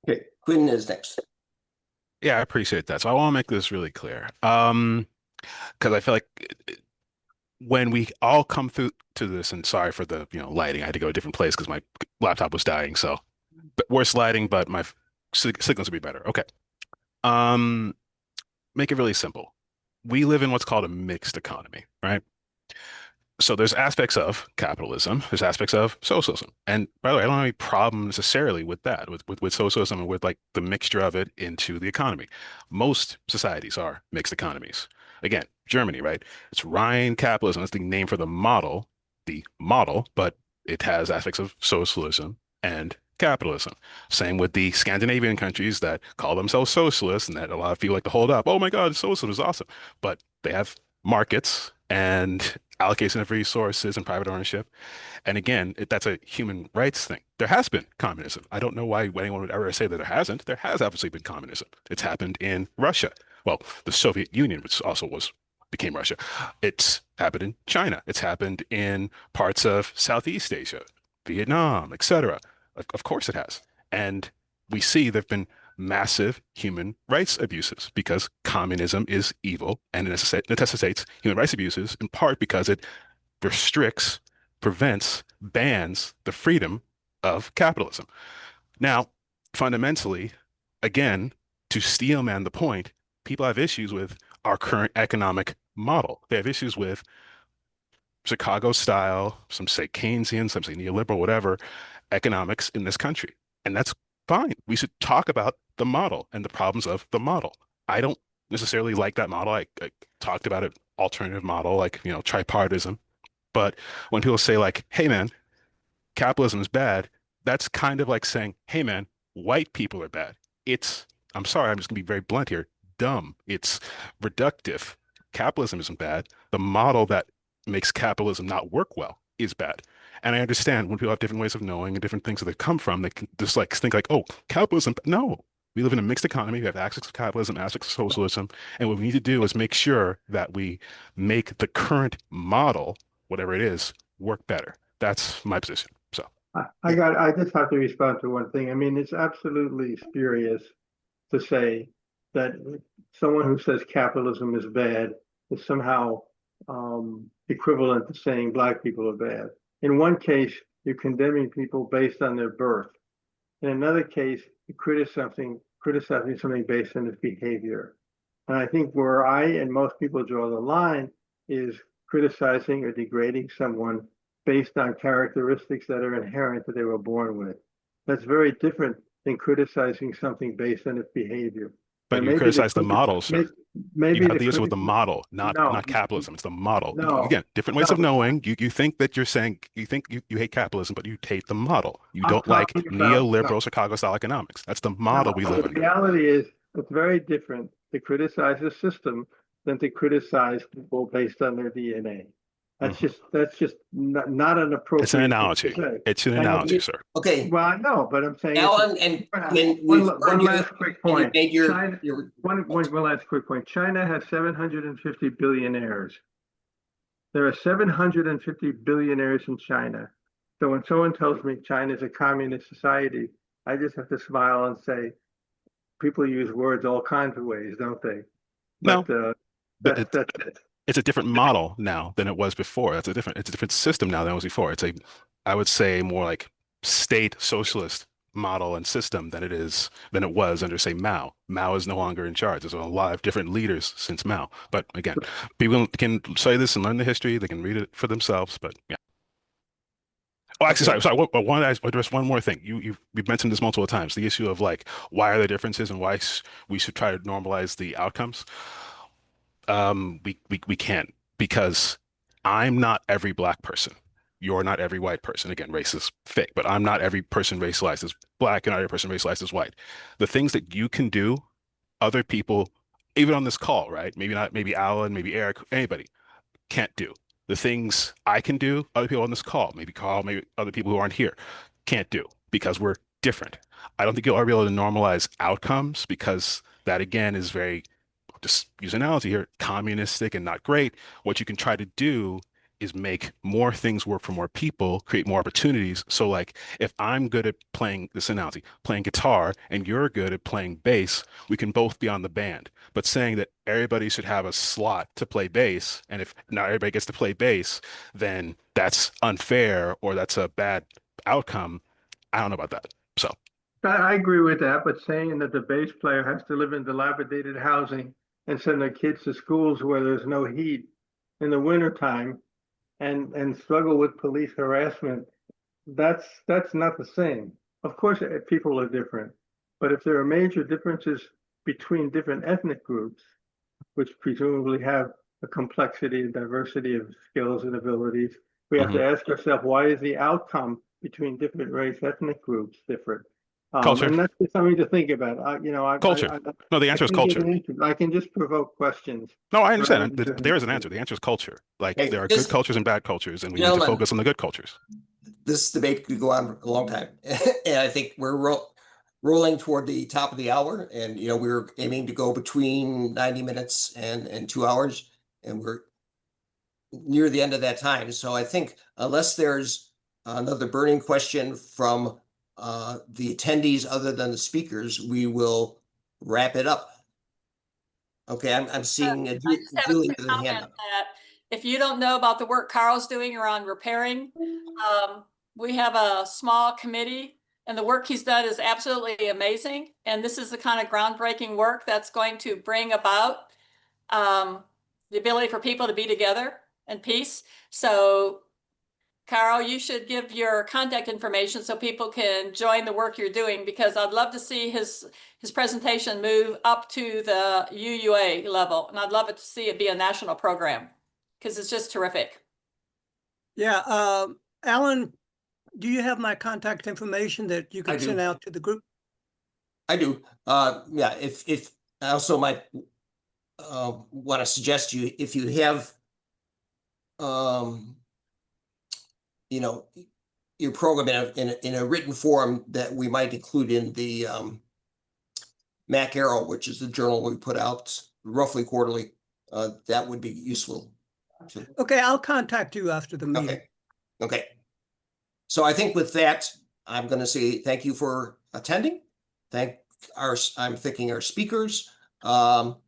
Okay, Quinn is next. Yeah, I appreciate that. So I want to make this really clear. Because I feel like when we all come through to this, and sorry for the lighting, I had to go a different place because my laptop was dying. So worse lighting, but my signals will be better. Okay. Make it really simple. We live in what's called a mixed economy, right? So there's aspects of capitalism, there's aspects of socialism. And by the way, I don't have any problem necessarily with that, with socialism and with like the mixture of it into the economy. Most societies are mixed economies. Again, Germany, right? It's Rhine capitalism. That's the name for the model, but it has aspects of socialism and capitalism. Same with the Scandinavian countries that call themselves socialists and that a lot of people like to hold up. Oh my God, socialism is awesome. But they have markets and allocation of resources and private ownership. And again, that's a human rights thing. There has been communism. I don't know why anyone would ever say that there hasn't. There has obviously been communism. It's happened in Russia. Well, the Soviet Union, which also became Russia. It's happened in China. It's happened in parts of Southeast Asia, Vietnam, etc. Of course it has. And we see there've been massive human rights abuses because communism is evil and it necessitates human rights abuses in part because it restricts, prevents, bans the freedom of capitalism. Now, fundamentally, again, to steelman the point, people have issues with our current economic model. They have issues with Chicago style, some say Keynesian, some say neoliberal, whatever, economics in this country. And that's fine. We should talk about the model and the problems of the model. I don't necessarily like that model. I talked about it, alternative model, like, tripartism. But when people say like, hey man, capitalism is bad, that's kind of like saying, hey man, white people are bad. I'm sorry, I'm just gonna be very blunt here, dumb. It's reductive. Capitalism isn't bad. The model that makes capitalism not work well is bad. And I understand when people have different ways of knowing and different things that they come from, they can just like think like, oh, capitalism. No, we live in a mixed economy. We have aspects of capitalism, aspects of socialism. And what we need to do is make sure that we make the current model, whatever it is, work better. That's my position. So I just have to respond to one thing. I mean, it's absolutely spurious to say that someone who says capitalism is bad is somehow equivalent to saying black people are bad. In one case, you're condemning people based on their birth. In another case, you're criticizing something based on its behavior. And I think where I and most people draw the line is criticizing or degrading someone based on characteristics that are inherent that they were born with. That's very different than criticizing something based on its behavior. But you criticize the model, sir. Maybe You have the issue with the model, not No. capitalism. It's the model. No. Again, different ways of No. knowing. You think that you're saying you think you hate capitalism, but you hate the model. You I'm don't like talking about- neoliberal Chicago style economics. That's the model we live The in. reality is, it's very different to criticize a system than to criticize people based on their DNA. That's just not an appropriate. It's an thing analogy. to say. It's an analogy, sir. Okay, Well, I know, but I'm saying. Alan, and Quinn, One we've last quick point. made China, your one last quick point. China has 750 billionaires. There are 750 billionaires in China. So when someone tells me China is a communist society, I just have to smile and say, people use words all kinds of ways, don't they? No, but That's it. it's a different model now than it was before. It's a different system now than it was before. It's I would say more like state socialist model and system than it was under, say, Mao. Mao is no longer in charge. There's a lot of different leaders since Mao. But again, people can study this and learn the history. They can read it for themselves. But yeah. Oh, actually, sorry. I wanted to address one more thing. You've mentioned this multiple times. The issue of like, why are there differences and why we should try to normalize the outcomes. We can't, because I'm not every black person. You're not every white person. Again, race is fake, but I'm not every person racialized as black and not every person racialized as white. The things that you can do, other people, even on this call, right? Maybe Alan, maybe Eric, anybody can't do. The things I can do, other people on this call, maybe Carl, maybe other people who aren't here, can't do, because we're different. I don't think you'll ever be able to normalize outcomes, because that, again, is very, just use an analogy here, communistic and not great. What you can try to do is make more things work for more people, create more opportunities. So like, if I'm good at playing, this analogy, playing guitar, and you're good at playing bass, we can both be on the band. But saying that everybody should have a slot to play bass, and if not everybody gets to play bass, then that's unfair or that's a bad outcome. I don't know about that. So I agree with that, but saying that the bass player has to live in dilapidated housing and send their kids to schools where there's no heat in the wintertime and struggle with police harassment, that's not the same. Of course, people are different, but if there are major differences between different ethnic groups, which presumably have a complexity and diversity of skills and abilities, we have to ask ourselves, why is the outcome between different race ethnic groups different? Culture. And that's just something to think about. Culture. No, the answer is culture. I can just provoke questions. No, I understand. There is an answer. The answer is culture. Like, Hey, there are this- good cultures and bad cultures, and we need to Gentlemen. focus on the good cultures. This debate could go on a long time. And I think we're rolling toward the top of the hour, and we're aiming to go between 90 minutes and 2 hours, and we're near the end of that time. So I think, unless there's another burning question from the attendees other than the speakers, we will wrap it up. Okay, I'm seeing I just have a Julie quick with a hand comment up. that if you don't know about the work Carl's doing around repairing, we have a small committee, and the work he's done is absolutely amazing. And this is the kind of groundbreaking work that's going to bring about the ability for people to be together in peace. So Carl, you should give your contact information so people can join the work you're doing, because I'd love to see his presentation move up to the UUA level. And I'd love it to see it be a national program, because it's just terrific. Yeah, Alan, do you have my contact information that you I could do. send out to the group? I do. Yeah, if I also might want to suggest if you have your program in a written form that we might include in the Mac Arrow, which is the journal we put out roughly quarterly, that would be useful too. Okay, I'll contact you after the meeting. Okay. So I think with that, I'm going to say thank you for attending. I'm thanking our speakers for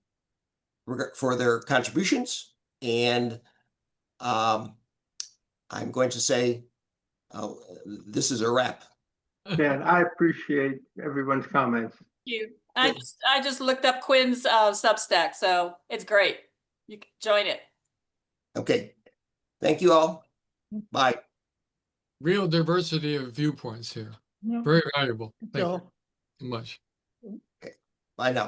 their contributions, and I'm going to say this is a wrap. Dan, I appreciate everyone's comments. You, Yeah. I just looked up Quinn's Substack, so it's great. You can join it. Okay. Thank you all. Bye. Real diversity of viewpoints here. Yeah. Very valuable. Thank you So- so much. Bye now.